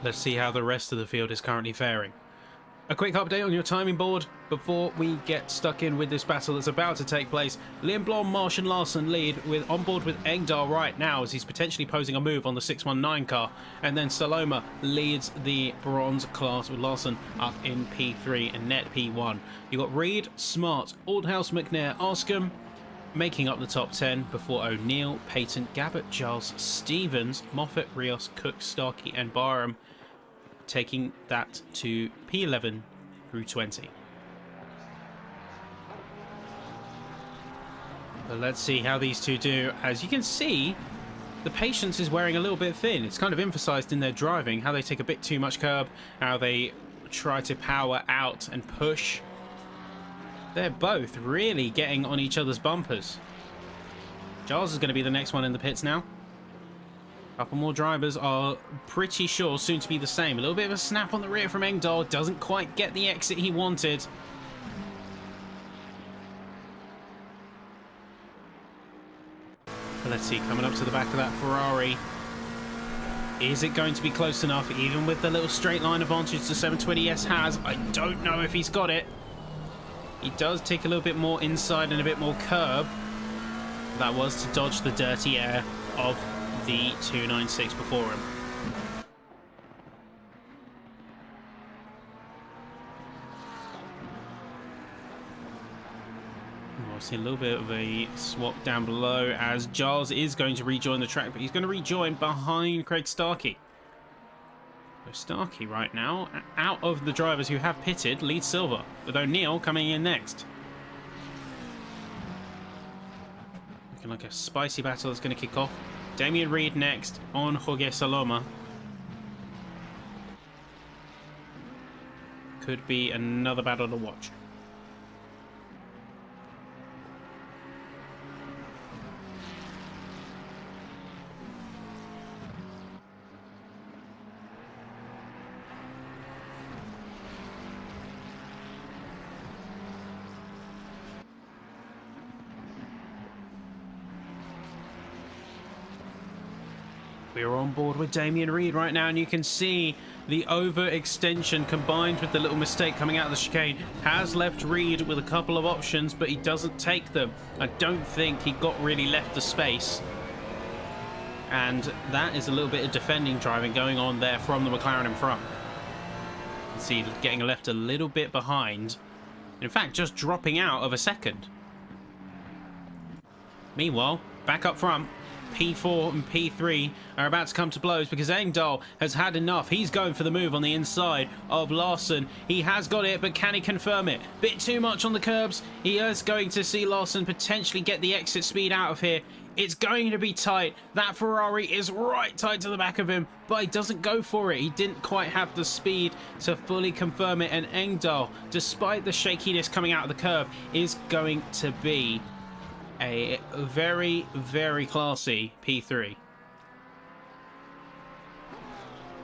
Let's see how the rest of the field is currently faring. A quick update on your timing board before we get stuck in with this battle that's about to take place. Lindblom, Marsh and Larson lead on board with Engdahl right now as he's potentially posing a move on the 619 car. And then Saloma leads the bronze class with Larson up in P3 and Net P1. You've got Reed, Smart, Aldhouse, McNair, Arscombe making up the top 10 before O'Neill, Payton, Gabbett, Giles, Stevens, Moffat, Rios, Cook, Starkey and Barham taking that to P11 through 20. But let's see how these two do. As you can see, the patience is wearing a little bit thin. It's kind of emphasized in their driving, how they take a bit too much curb, how they try to power out and push. They're both really getting on each other's bumpers. Giles is going to be the next one in the pits now. A couple more drivers are pretty sure soon to be the same. A little bit of a snap on the rear from Engdahl. Doesn't quite get the exit he wanted. But let's see, coming up to the back of that Ferrari. Is it going to be close enough, even with the little straight line advantage the 720S has? I don't know if he's got it. He does take a little bit more inside and a bit more curb. That was to dodge the dirty air of the 296 before him. We'll see a little bit of a swap down below as Giles is going to rejoin the track, but he's going to rejoin behind Craig Starkey. So Starkey right now, out of the drivers who have pitted, leads silver, with O'Neill coming in next. Looking like a spicy battle that's going to kick off. Damien Reed next on Jorge Saloma. Could be another battle to watch. We're on board with Damien Reed right now, and you can see the overextension combined with the little mistake coming out of the chicane has left Reed with a couple of options, but he doesn't take them. I don't think he got really left the space. And that is a little bit of defending driving going on there from the McLaren in front. You can see getting left a little bit behind. In fact, just dropping out of a second. Meanwhile, back up front, P4 and P3 are about to come to blows because Engdahl has had enough. He's going for the move on the inside of Larson. He has got it, but can he confirm it? Bit too much on the curbs. He is going to see Larson potentially get the exit speed out of here. It's going to be tight. That Ferrari is right tight to the back of him, but he doesn't go for it. He didn't quite have the speed to fully confirm it, and Engdahl, despite the shakiness coming out of the curb, is going to be a very, very classy P3.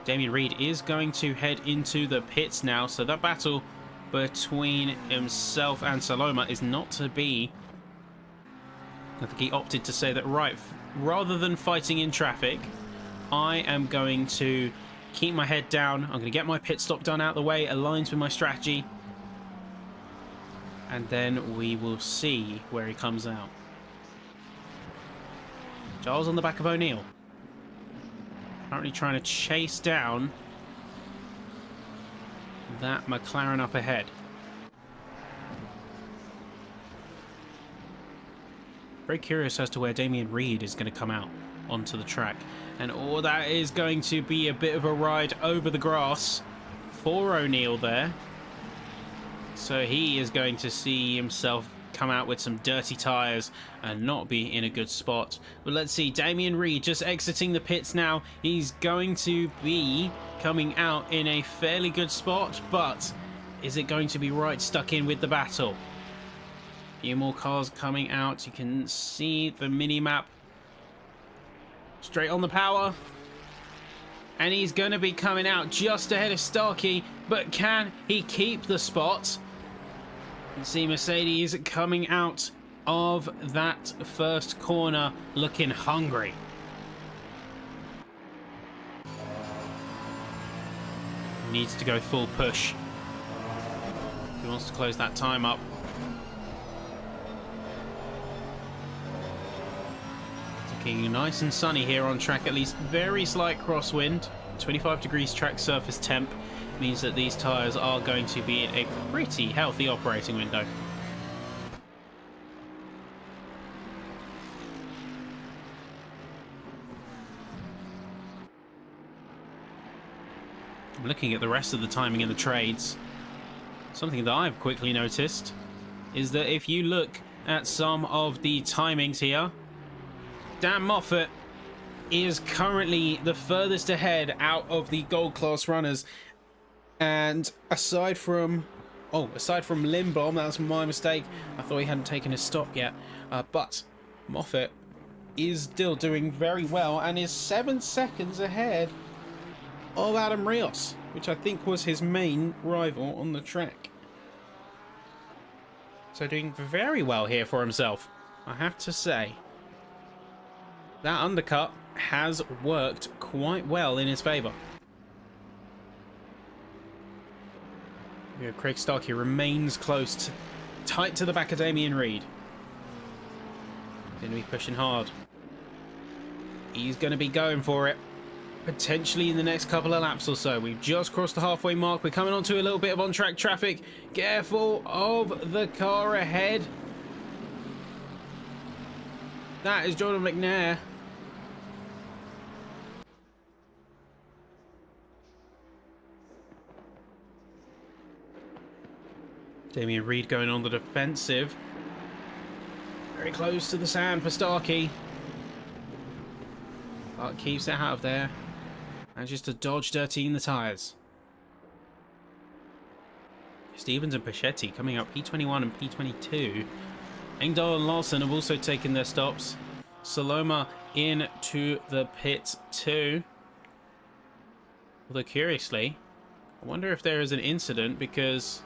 Damien Reed is going to head into the pits now, so that battle between himself and Saloma is not to be. I think he opted to say that, right, rather than fighting in traffic, I am going to keep my head down. I'm going to get my pit stop done out of the way, aligns with my strategy, and then we will see where he comes out. Giles on the back of O'Neill. Currently trying to chase down that McLaren up ahead. Very curious as to where Damien Reed is going to come out onto the track. And oh, that is going to be a bit of a ride over the grass for O'Neill there. So he is going to see himself come out with some dirty tyres and not be in a good spot. But let's see, Damien Reed just exiting the pits now. He's going to be coming out in a fairly good spot, but is it going to be right stuck in with the battle? A few more cars coming out. You can see the mini-map straight on the power. And he's going to be coming out just ahead of Starkey, but can he keep the spot? You can see Mercedes coming out of that first corner looking hungry. Needs to go full push. He wants to close that time up. Looking nice and sunny here on track, at least very slight crosswind. 25 degrees track surface temp means that these tyres are going to be in a pretty healthy operating window. I'm looking at the rest of the timing in the trades. Something that I've quickly noticed is that if you look at some of the timings here, Dan Moffat is currently the furthest ahead out of the gold class runners, and aside from Lindblom, that's my mistake. I thought he hadn't taken his stop yet, but Moffat is still doing very well and is 7 seconds ahead of Adam Rios, which I think was his main rival on the track. So doing very well here for himself, I have to say. That undercut has worked quite well in his favour. Craig Starkey remains close, tight to the back of Damien Reed. Going to be pushing hard. He's going to be going for it, potentially in the next couple of laps or so. We've just crossed the halfway mark. We're coming onto a little bit of on-track traffic. Careful of the car ahead. That is Jordan McNair. Damien Reed going on the defensive. Very close to the sand for Starkey. But keeps it out of there. Manages to dodge dirty in the tyres. Stevens and Pachetti coming up P21 and P22. Engdahl and Larson have also taken their stops. Saloma into the pit too. Although curiously, I wonder if there is an incident, because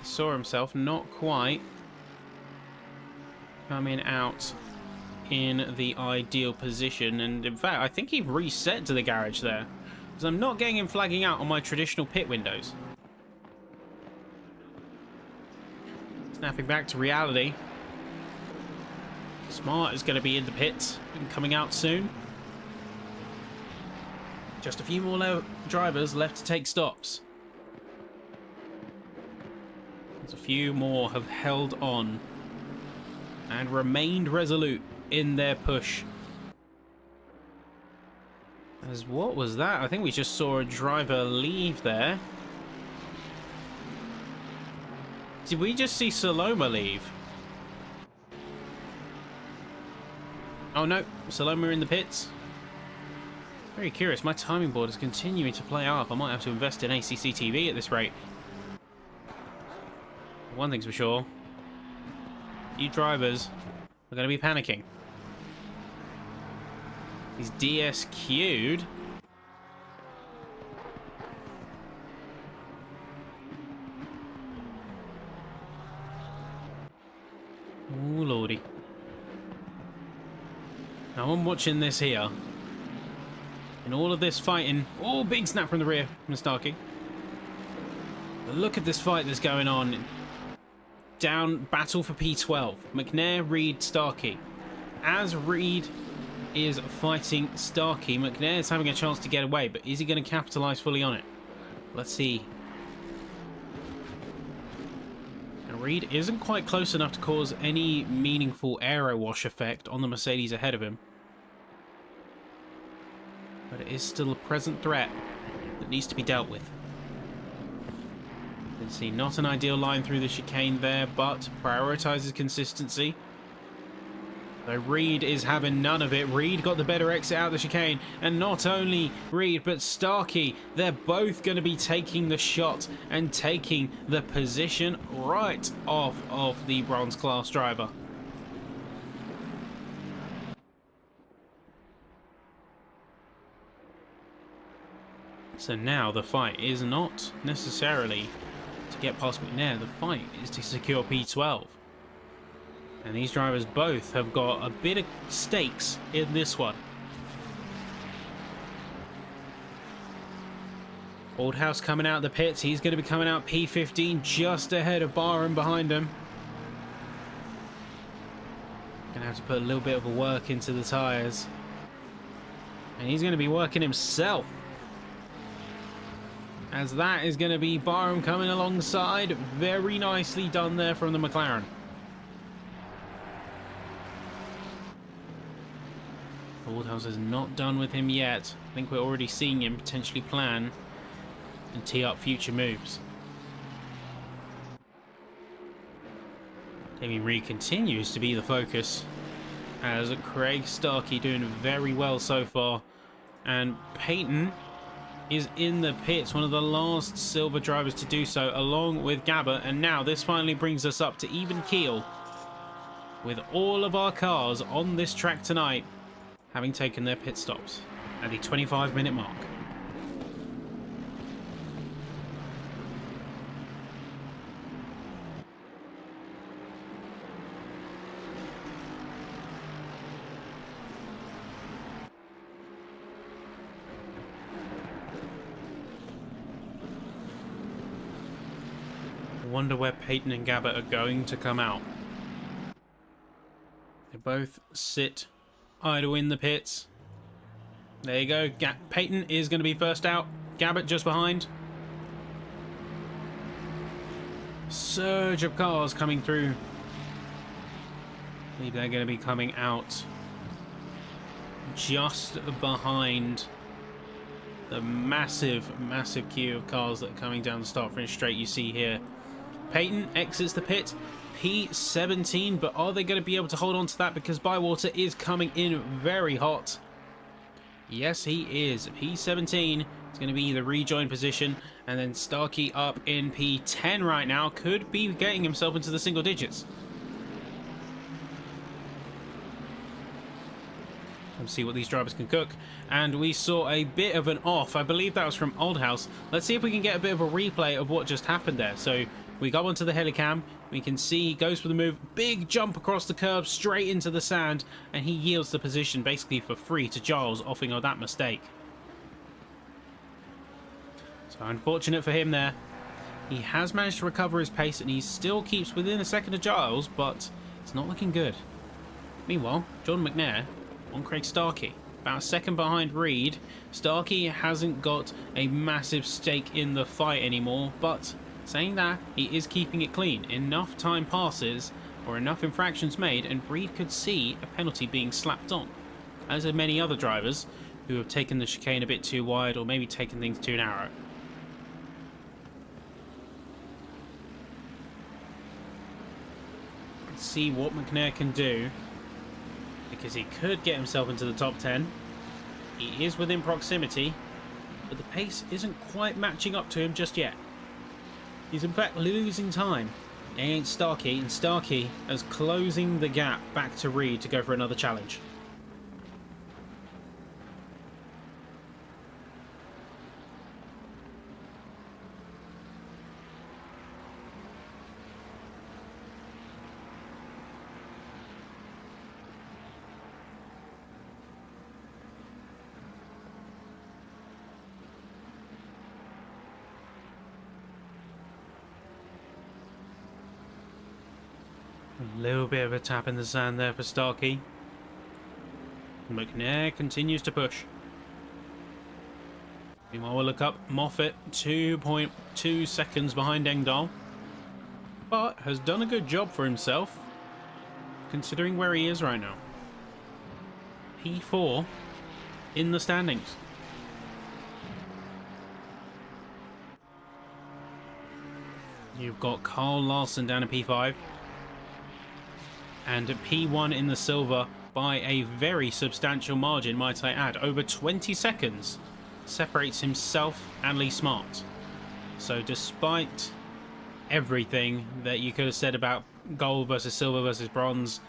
he saw himself not quite coming out in the ideal position, and in fact I think he reset to the garage there, because I'm not getting him flagging out on my traditional pit windows. Snapping back to reality. Smart is going to be in the pit and coming out soon. Just a few more drivers left to take stops. There's a few more have held on and remained resolute in their push. As what was that? I think we just saw a driver leave there. Did we just see Saloma leave? Oh no, Saloma in the pits. Very curious, my timing board is continuing to play up. I might have to invest in ACC TV at this rate. One thing's for sure, you drivers are going to be panicking. He's DSQ'd. Oh lordy. Now I'm watching this here. In all of this fighting. Oh, big snap from the rear from Starkey. But look at this fight that's going on. Down, battle for P12. McNair, Reed, Starkey. As Reed is fighting Starkey, McNair is having a chance to get away, but is he going to capitalise fully on it? Let's see. And Reed isn't quite close enough to cause any meaningful aero wash effect on the Mercedes ahead of him. But it is still a present threat that needs to be dealt with. You can see not an ideal line through the chicane there, but prioritises consistency. So Reed is having none of it. Reed got the better exit out of the chicane, and not only Reed but Starkey, they're both going to be taking the shot and taking the position right off of the bronze class driver. So now the fight is not necessarily to get past McNair. The fight is to secure P12. And these drivers both have got a bit of stakes in this one. Oldhouse coming out of the pits. He's going to be coming out P15 just ahead of Barham behind him. Going to have to put a little bit of work into the tyres. And he's going to be working himself. As that is going to be Barham coming alongside. Very nicely done there from the McLaren. Oldhouse is not done with him yet. I think we're already seeing him potentially plan and tee up future moves. Damien Reed continues to be the focus, as Craig Starkey doing very well so far. And Peyton is in the pits, one of the last silver drivers to do so, along with Gabba. And now this finally brings us up to even keel, with all of our cars on this track tonight having taken their pit stops at the 25-minute mark. I wonder where Peyton and Gabba are going to come out. They both sit idle in the pits. There you go. Peyton is going to be first out. Gabbett just behind. Surge of cars coming through. I believe they're going to be coming out just behind the massive queue of cars that are coming down the start finish straight you see here. Peyton exits the pit, P17, but are they going to be able to hold on to that, because Bywater is coming in very hot? Yes, he is. P17 is going to be the rejoin position, and then Starkey up in P10 right now, could be getting himself into the single digits. Let's see what these drivers can cook. And we saw a bit of an off. I believe that was from Oldhouse. Let's see if we can get a bit of a replay of what just happened there. So we go onto the helicam. We can see he goes for the move. Big jump across the curb, straight into the sand. And he yields the position basically for free to Giles, offing of that mistake. So unfortunate for him there. He has managed to recover his pace, and he still keeps within a second of Giles, but it's not looking good. Meanwhile, John McNair on Craig Starkey, about a second behind Reed. Starkey hasn't got a massive stake in the fight anymore, but saying that, he is keeping it clean. Enough time passes, or enough infractions made, and Reed could see a penalty being slapped on, as are many other drivers who have taken the chicane a bit too wide, or maybe taken things too narrow. Let's see what McNair can do, because he could get himself into the top 10. He is within proximity, but the pace isn't quite matching up to him just yet. He's in fact losing time against Starkey, and Starkey is closing the gap back to Reed to go for another challenge. A little bit of a tap in the sand there for Starkey. McNair continues to push. Meanwhile, we'll look up Moffat, 2.2 seconds behind Engdahl, but has done a good job for himself, considering where he is right now. P4 in the standings. You've got Carl Larson down at P5. And P1 in the silver by a very substantial margin, might I add. Over 20 seconds separates himself and Lee Smart. So despite everything that you could have said about gold versus silver versus bronze,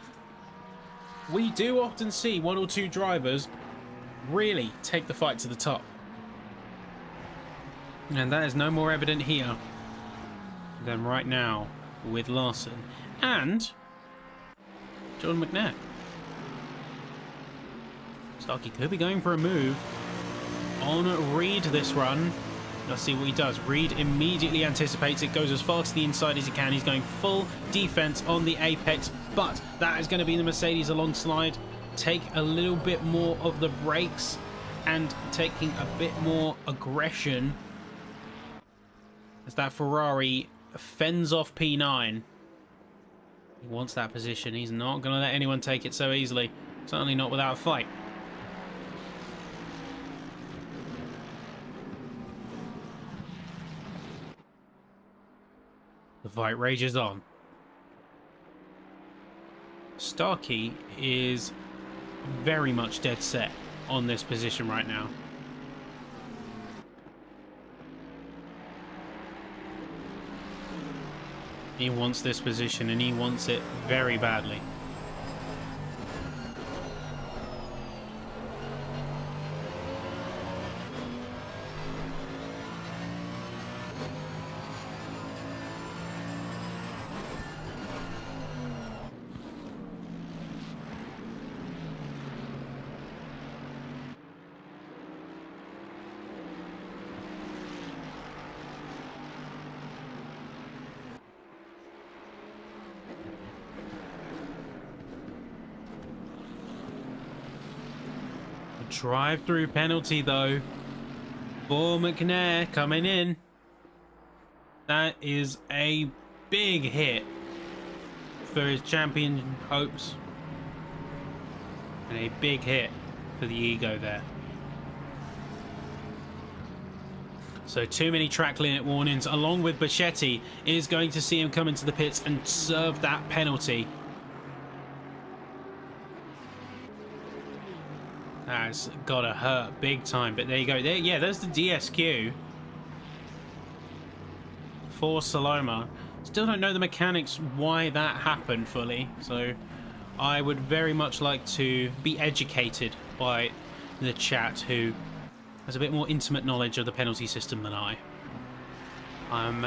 we do often see one or two drivers really take the fight to the top. And that is no more evident here than right now with Larson and Jordan McNair. Starkey could be going for a move on Reed this run. Let's see what he does. Reed immediately anticipates it, goes as far to the inside as he can. He's going full defense on the apex, but that is going to be the Mercedes alongside. Take a little bit more of the brakes and taking a bit more aggression as that Ferrari fends off P9. He wants that position. He's not going to let anyone take it so easily. Certainly not without a fight. The fight rages on. Starkey is very much dead set on this position right now. He wants this position and he wants it very badly. Drive-through penalty, though, for McNair coming in. That is a big hit for his champion hopes. And a big hit for the ego there. So too many track limit warnings, along with Bichetti, is going to see him come into the pits and serve that penalty. That's gotta hurt big time, but there you go. Yeah, there's the DSQ for Saloma. Still don't know the mechanics why that happened fully, so I would very much like to be educated by the chat who has a bit more intimate knowledge of the penalty system than I. I'm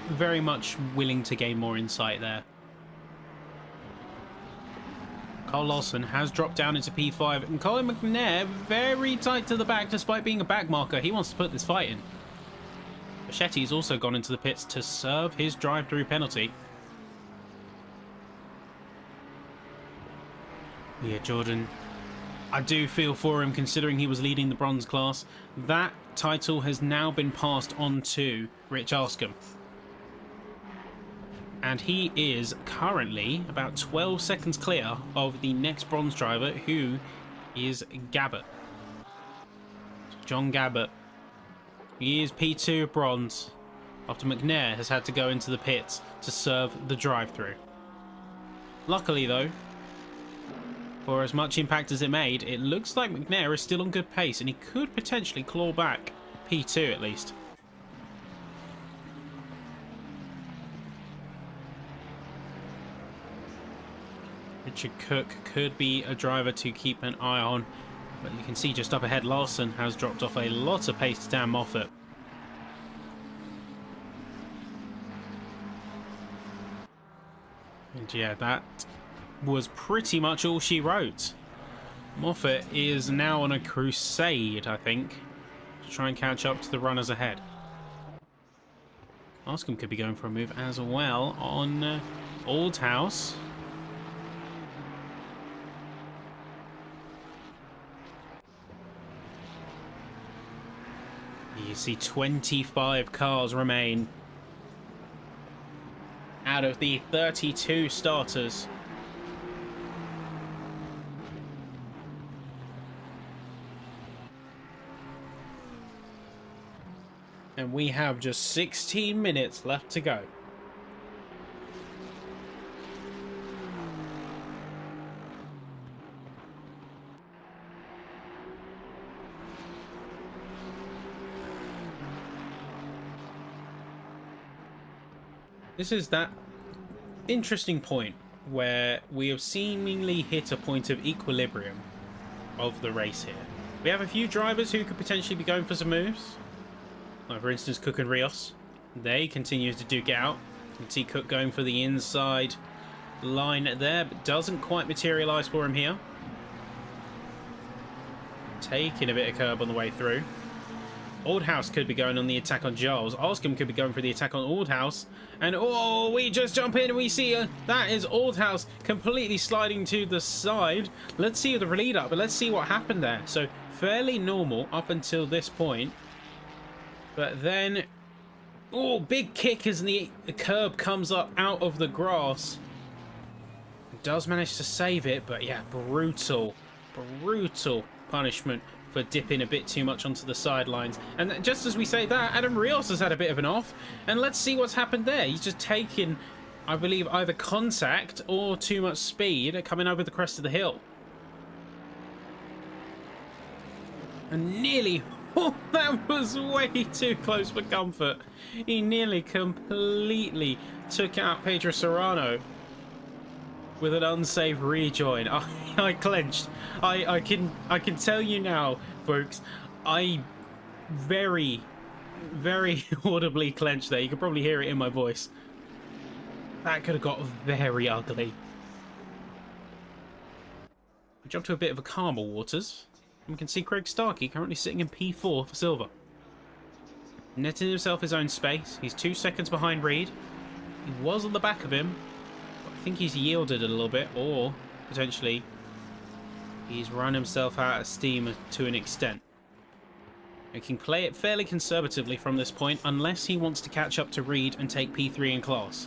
very much willing to gain more insight there. Carl Lawson has dropped down into P5, and Colin McNair very tight to the back despite being a back marker. He wants to put this fight in. Bichetti's also gone into the pits to serve his drive-through penalty. Yeah, Jordan, I do feel for him considering he was leading the bronze class. That title has now been passed on to Rich Arscombe. And he is currently about 12 seconds clear of the next bronze driver, who is Gabbett. John Gabbett. He is P2 bronze after McNair has had to go into the pits to serve the drive-through. Luckily, though, for as much impact as it made, it looks like McNair is still on good pace and he could potentially claw back P2 at least. Richard Cook could be a driver to keep an eye on, but you can see just up ahead Larson has dropped off a lot of pace to Dan Moffat. And yeah, that was pretty much all she wrote. Moffat is now on a crusade, I think, to try and catch up to the runners ahead. Arscombe could be going for a move as well on Aldhouse. You see 25 cars remain out of the 32 starters. And we have just 16 minutes left to go. This is that interesting point where we have seemingly hit a point of equilibrium of the race here. We have a few drivers who could potentially be going for some moves. Like, for instance, Cook and Rios. They continue to duke it out. You can see Cook going for the inside line there, but doesn't quite materialise for him here. Taking a bit of curb on the way through. Oldhouse could be going on the attack on Giles. Oscom could be going for the attack on Oldhouse. And oh, we just jump in and we see that is Oldhouse completely sliding to the side. Let's see the lead up, but let's see what happened there. So fairly normal up until this point. But then, oh, big kick as the curb comes up out of the grass. Does manage to save it, but yeah, brutal punishment for dipping a bit too much onto the sidelines. And just as we say that, Adam Rios has had a bit of an off, and let's see what's happened there. He's just taken, I believe, either contact or too much speed coming over the crest of the hill. And nearly, oh, that was way too close for comfort. He nearly completely took out Pedro Serrano with an unsafe rejoin. I clenched. I can tell you now, folks, I very audibly clenched there. You can probably hear it in my voice. That could have got very ugly. We jump to a bit of a calmer waters. And we can see Craig Starkey currently sitting in P4 for silver. Netting himself his own space. He's 2 seconds behind Reed. He was on the back of him. I think he's yielded a little bit, or potentially he's run himself out of steam to an extent. He can play it fairly conservatively from this point, unless he wants to catch up to Reed and take P3 in class.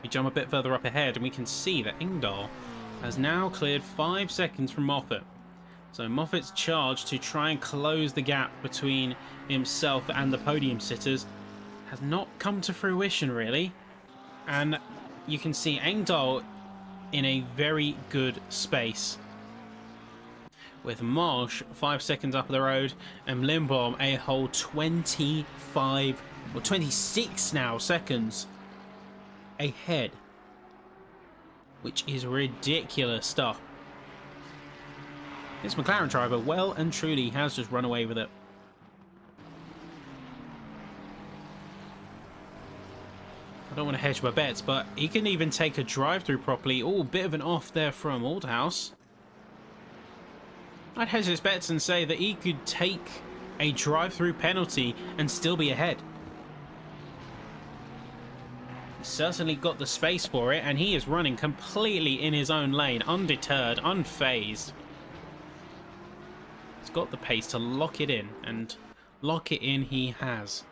We jump a bit further up ahead and we can see that Engdahl has now cleared 5 seconds from Moffat. So Moffat's charge to try and close the gap between himself and the podium sitters has not come to fruition, really. And you can see Engdahl in a very good space, with Marsh 5 seconds up the road and Lindblom a whole 25 or 26 now seconds ahead, which is ridiculous stuff. This McLaren driver well and truly has just run away with it. I don't want to hedge my bets, but he can even take a drive-through properly. Oh, bit of an off there from Oldhouse. I'd hedge his bets and say that he could take a drive-through penalty and still be ahead. He's certainly got the space for it, and he is running completely in his own lane, undeterred, unfazed. He's got the pace to lock it in, and lock it in he has.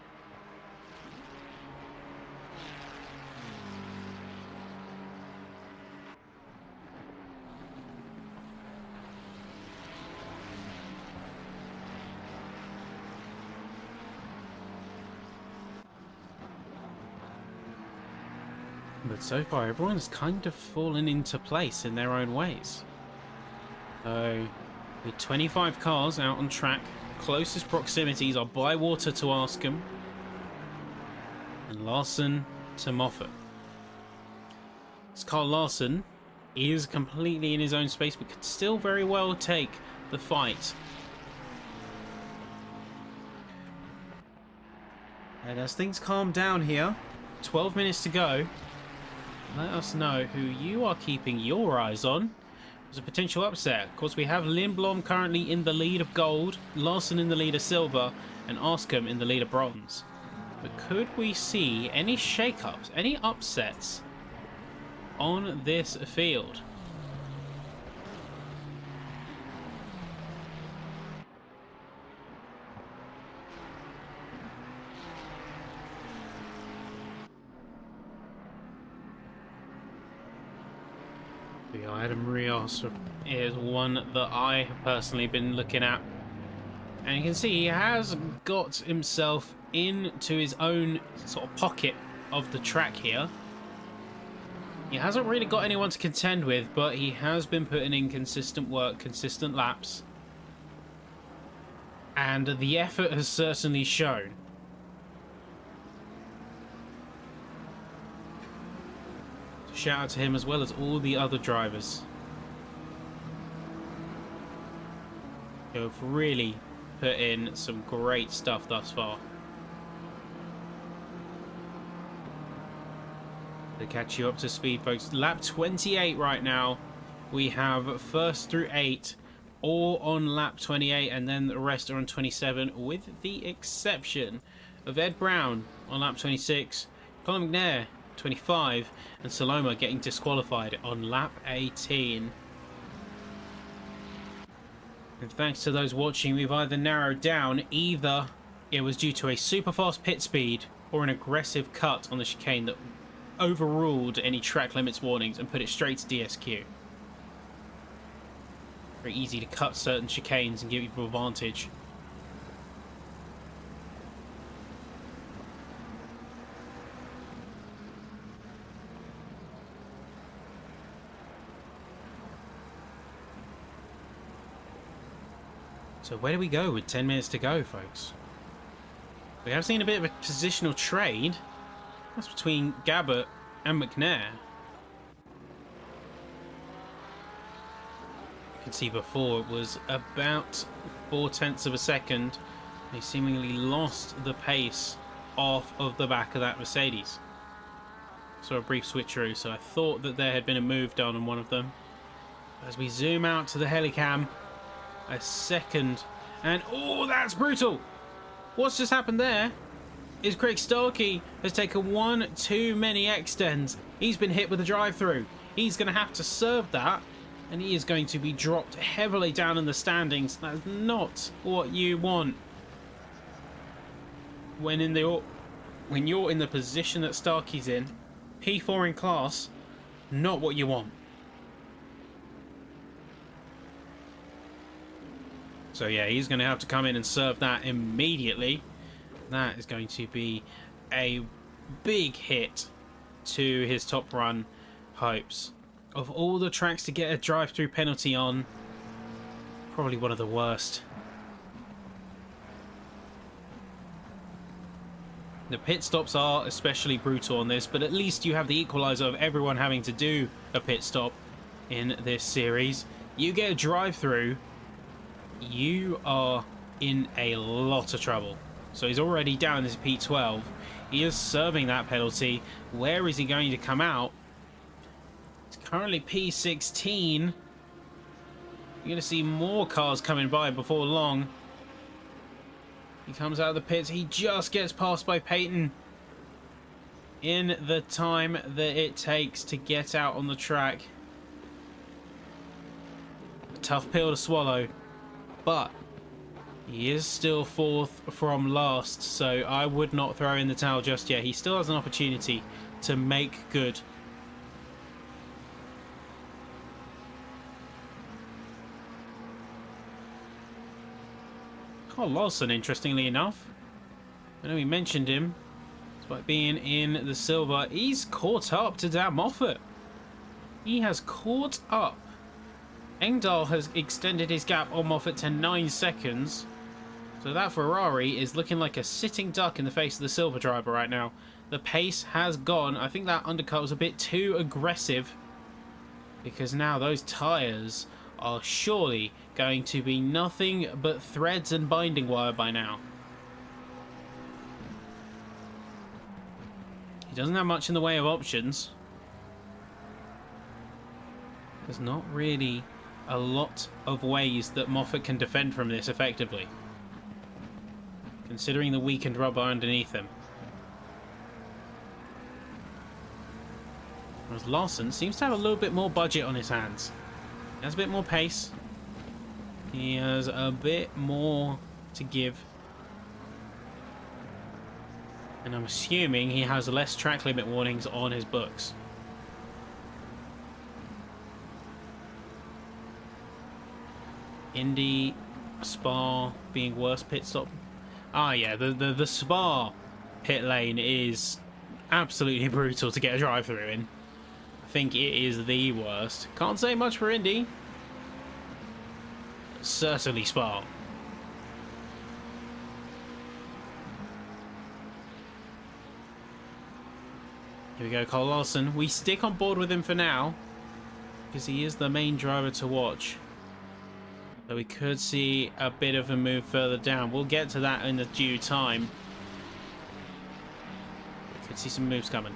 But so far, everyone's kind of fallen into place in their own ways. So, with 25 cars out on track, closest proximities are Bywater to Arscombe and Larson to Moffat. This Carl Larson is completely in his own space, but could still very well take the fight. And as things calm down here, 12 minutes to go, let us know who you are keeping your eyes on as a potential upset. Of course, we have Lindblom currently in the lead of gold, Larson in the lead of silver, and Arscombe in the lead of bronze. But could we see any shake-ups, any upsets on this field? The Adam Rios is one that I have personally been looking at, and you can see he has got himself into his own sort of pocket of the track here. He hasn't really got anyone to contend with, but he has been putting in consistent work, consistent laps, and the effort has certainly shown. Shout out to him as well as all the other drivers. who have really put in some great stuff thus far. To catch you up to speed, folks, lap 28 right now. We have first through 8 all on lap 28, and then the rest are on 27, with the exception of Ed Brown on lap 26, Colin McNair 25, and Saloma getting disqualified on lap 18. And thanks to those watching, we've either narrowed down either it was due to a super fast pit speed or an aggressive cut on the chicane that overruled any track limits warnings and put it straight to DSQ. Very easy to cut certain chicanes and give you advantage. So where do we go with 10 minutes to go, folks? We have seen a bit of a positional trade. That's between Gabbert and McNair. You can see before it was about 0.4 of a second. They seemingly lost the pace off of the back of that Mercedes. Saw a brief switcheroo, so I thought that there had been a move done on one of them. As we zoom out to the helicam, a second, and oh, that's brutal! What's just happened there is Craig Starkey has taken one too many extends. He's been hit with a drive-through. He's going to have to serve that, and he is going to be dropped heavily down in the standings. That's not what you want when you're in the position that Starkey's in. P4 in class, not what you want. So yeah, he's going to have to come in and serve that immediately. That is going to be a big hit to his top run hopes. Of all the tracks to get a drive-through penalty on, probably one of the worst. The pit stops are especially brutal on this, but at least you have the equalizer of everyone having to do a pit stop in this series. You get a drive-through, you are in a lot of trouble. So he's already down as P12. He is serving that penalty. Where is he going to come out? It's currently P16. You're going to see more cars coming by before long. He comes out of the pits. He just gets passed by Peyton in the time that it takes to get out on the track. A tough pill to swallow. But he is still fourth from last, so I would not throw in the towel just yet. He still has an opportunity to make good. Carl Lawson, interestingly enough, I know we mentioned him, despite being in the silver, he's caught up to Dan Moffat. He has caught up. Engdahl has extended his gap on Moffat to 9 seconds. So that Ferrari is looking like a sitting duck in the face of the silver driver right now. The pace has gone. I think that undercut was a bit too aggressive, because now those tyres are surely going to be nothing but threads and binding wire by now. He doesn't have much in the way of options. There's not really a lot of ways that Moffat can defend from this effectively, considering the weakened rubber underneath him. Whereas Larson seems to have a little bit more budget on his hands. He has a bit more pace. He has a bit more to give. And I'm assuming he has less track limit warnings on his books. Indy, Spa being worst pit stop. Ah, yeah, the Spa pit lane is absolutely brutal to get a drive-through in. I think it is the worst. Can't say much for Indy. Certainly Spa. Here we go, Carl Larson. We stick on board with him for now, because he is the main driver to watch. So we could see a bit of a move further down. We'll get to that in the due time. We could see some moves coming.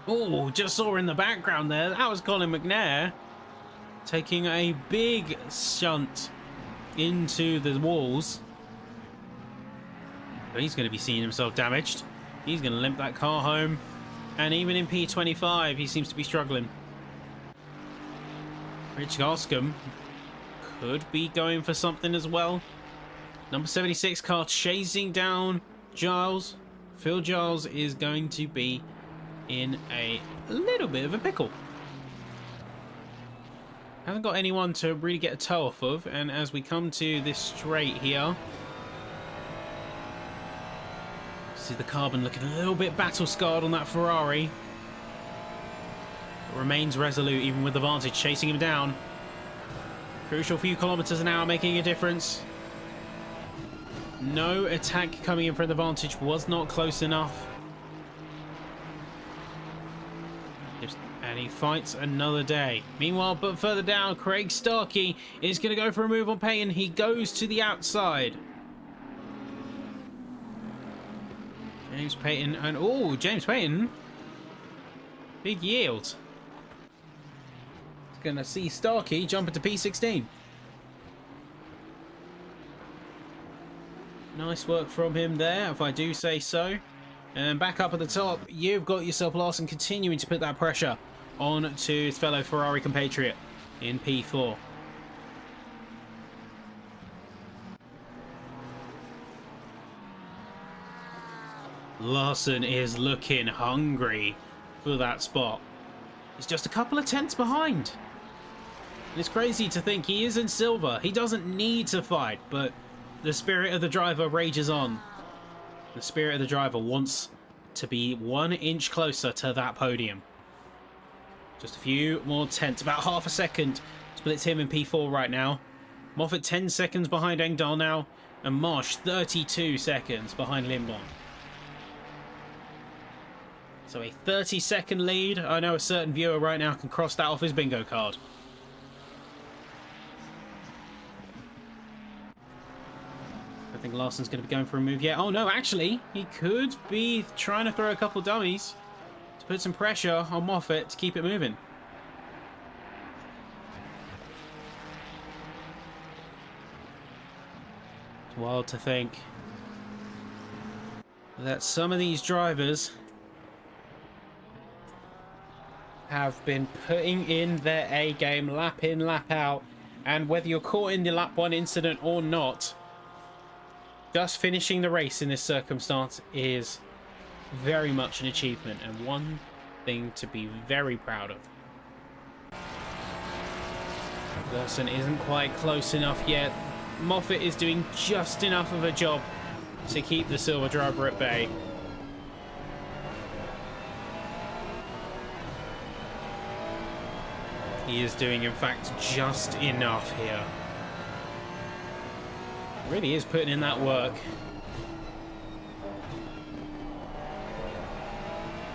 Oh, just saw in the background there. That was Colin McNair taking a big shunt into the walls. But he's going to be seeing himself damaged. He's going to limp that car home. And even in P25, he seems to be struggling. Rich Garscombe could be going for something as well. Number 76 car chasing down Giles. Phil Giles is going to be in a little bit of a pickle. Hasn't got anyone to really get a toe off of. And as we come to this straight here, see the carbon looking a little bit battle scarred on that Ferrari. But remains resolute even with the Vantage chasing him down. Crucial few kilometers an hour making a difference. No attack coming in from the Vantage, was not close enough. And he fights another day. Meanwhile, but further down, Craig Starkey is going to go for a move on Payton. He goes to the outside. James Payton, and oh, James Payton. Big yield. He's going to see Starkey jump into P16. Nice work from him there, if I do say so. And back up at the top, you've got yourself Larson continuing to put that pressure on to his fellow Ferrari compatriot in P4. Larson is looking hungry for that spot. He's just a couple of tenths behind. And it's crazy to think he is in silver. He doesn't need to fight, but the spirit of the driver rages on. The spirit of the driver wants to be 1 inch closer to that podium. Just a few more tenths, about half a second splits him in P4 right now. Moffat 10 seconds behind Engdahl now, and Marsh 32 seconds behind Limbon. So a 30-second lead. I know a certain viewer right now can cross that off his bingo card. I think Larson's going to be going for a move yet. Oh no, actually, he could be trying to throw a couple dummies to put some pressure on Moffat to keep it moving. It's wild to think that some of these drivers have been putting in their A game lap in, lap out, and whether you're caught in the lap 1 incident or not, just finishing the race in this circumstance is very much an achievement and one thing to be very proud of. Lawson isn't quite close enough yet. Moffat is doing just enough of a job to keep the silver driver at bay. He is doing, in fact, just enough here. Really is putting in that work.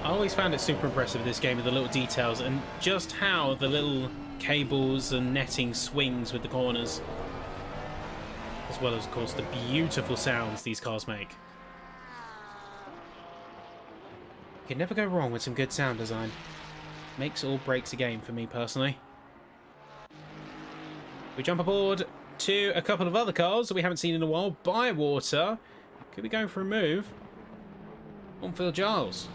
I always found it super impressive, this game, with the little details and just how the little cables and netting swings with the corners, as well as, of course, the beautiful sounds these cars make. You can never go wrong with some good sound design. Makes or breaks a game for me personally. We jump aboard to a couple of other cars that we haven't seen in a while. Bywater could be going for a move on Phil Giles.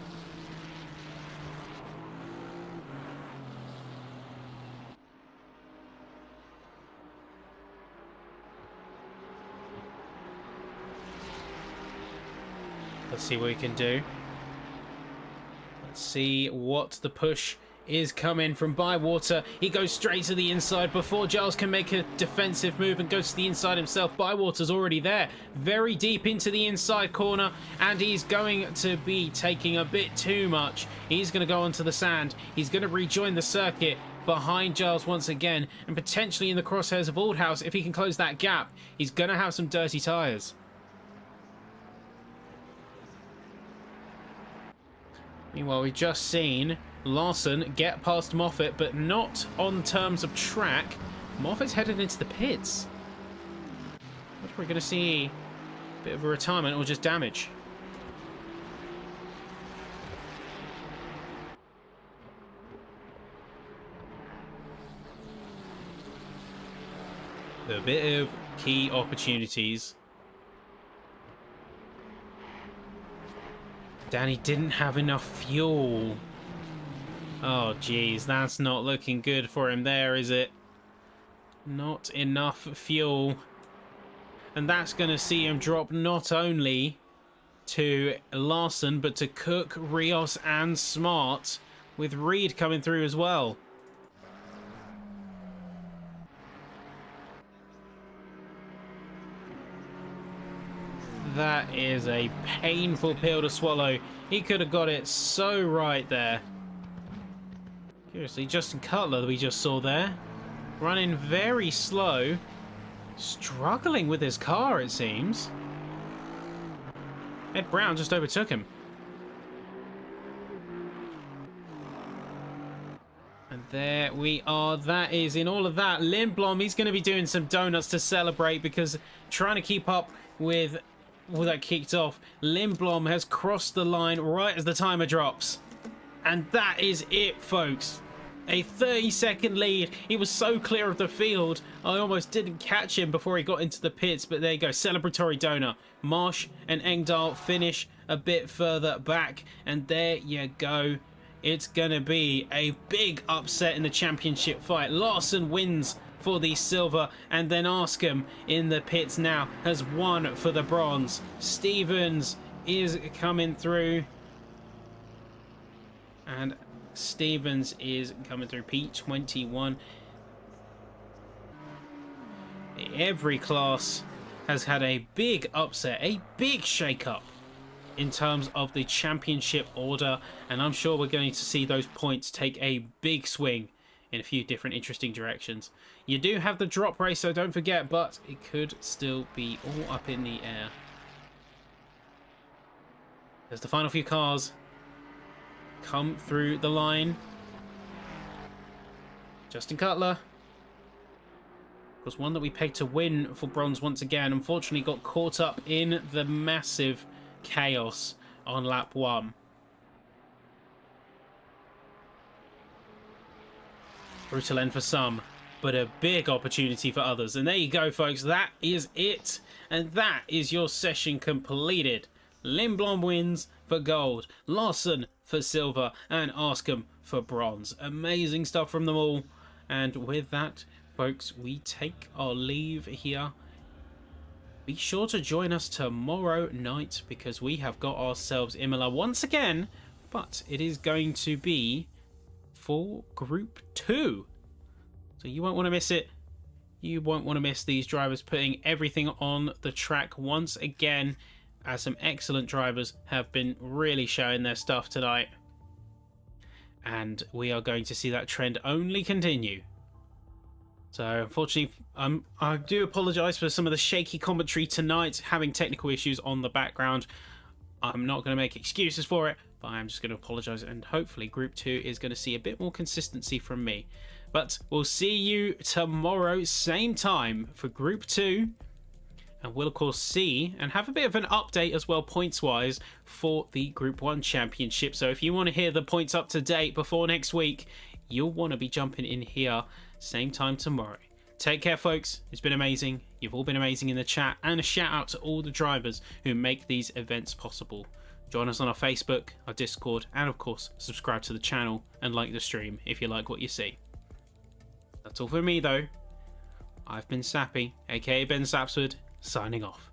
Let's see what we can do. Let's see what the push is coming from Bywater. He goes straight to the inside before Giles can make a defensive move and goes to the inside himself. Bywater's already there, very deep into the inside corner, and he's going to be taking a bit too much. He's going to go onto the sand. He's going to rejoin the circuit behind Giles once again, and potentially in the crosshairs of Aldhouse. If he can close that gap, he's going to have some dirty tyres. Meanwhile, we've just seen Larson get past Moffat, but not on terms of track. Moffat's headed into the pits. What we're going to see a bit of a retirement or just damage. A bit of key opportunities. Danny didn't have enough fuel. Oh, geez, that's not looking good for him there, is it? Not enough fuel. And that's going to see him drop not only to Larson, but to Cook, Rios, and Smart, with Reed coming through as well. That is a painful pill to swallow. He could have got it so right there. Seriously, Justin Cutler that we just saw there. Running very slow. Struggling with his car, it seems. Ed Brown just overtook him. And there we are. That is, in all of that, Lindblom, he's going to be doing some donuts to celebrate because trying to keep up with that kicked off. Lindblom has crossed the line right as the timer drops. And that is it, folks. A 30-second lead. He was so clear of the field, I almost didn't catch him before he got into the pits, but there you go. Celebratory donut. Marsh and Engdahl finish a bit further back, and there you go. It's going to be a big upset in the championship fight. Larson wins for the silver, and then Arscombe in the pits now has won for the bronze. Stevens is coming through, and Stevens is coming through. P21. Every class has had a big upset, a big shake-up in terms of the championship order, and I'm sure we're going to see those points take a big swing in a few different interesting directions. You do have the drop race, so don't forget, but it could still be all up in the air. There's the final few cars come through the line. Justin Cutler was one that we pegged to win for bronze once again. Unfortunately got caught up in the massive chaos on lap 1. Brutal end for some, but a big opportunity for others. And there you go, folks. That is it. And that is your session completed. Lindblom wins for gold, Larson for silver, and Arscombe for bronze. Amazing stuff from them all. And with that, folks, we take our leave here. Be sure to join us tomorrow night because we have got ourselves Imola once again, but it is going to be for Group 2. So you won't want to miss it. You won't want to miss these drivers putting everything on the track once again, as some excellent drivers have been really showing their stuff tonight. And we are going to see that trend only continue. So unfortunately, I do apologise for some of the shaky commentary tonight, having technical issues on the background. I'm not going to make excuses for it, but I'm just going to apologise, and hopefully Group 2 is going to see a bit more consistency from me. But we'll see you tomorrow, same time, for Group 2. And we'll, of course, see and have a bit of an update as well, points-wise, for the Group 1 Championship. So if you want to hear the points up to date before next week, you'll want to be jumping in here, same time tomorrow. Take care, folks. It's been amazing. You've all been amazing in the chat. And a shout-out to all the drivers who make these events possible. Join us on our Facebook, our Discord, and, of course, subscribe to the channel and like the stream if you like what you see. That's all for me, though. I've been Sappy, aka Ben Sapswood, signing off.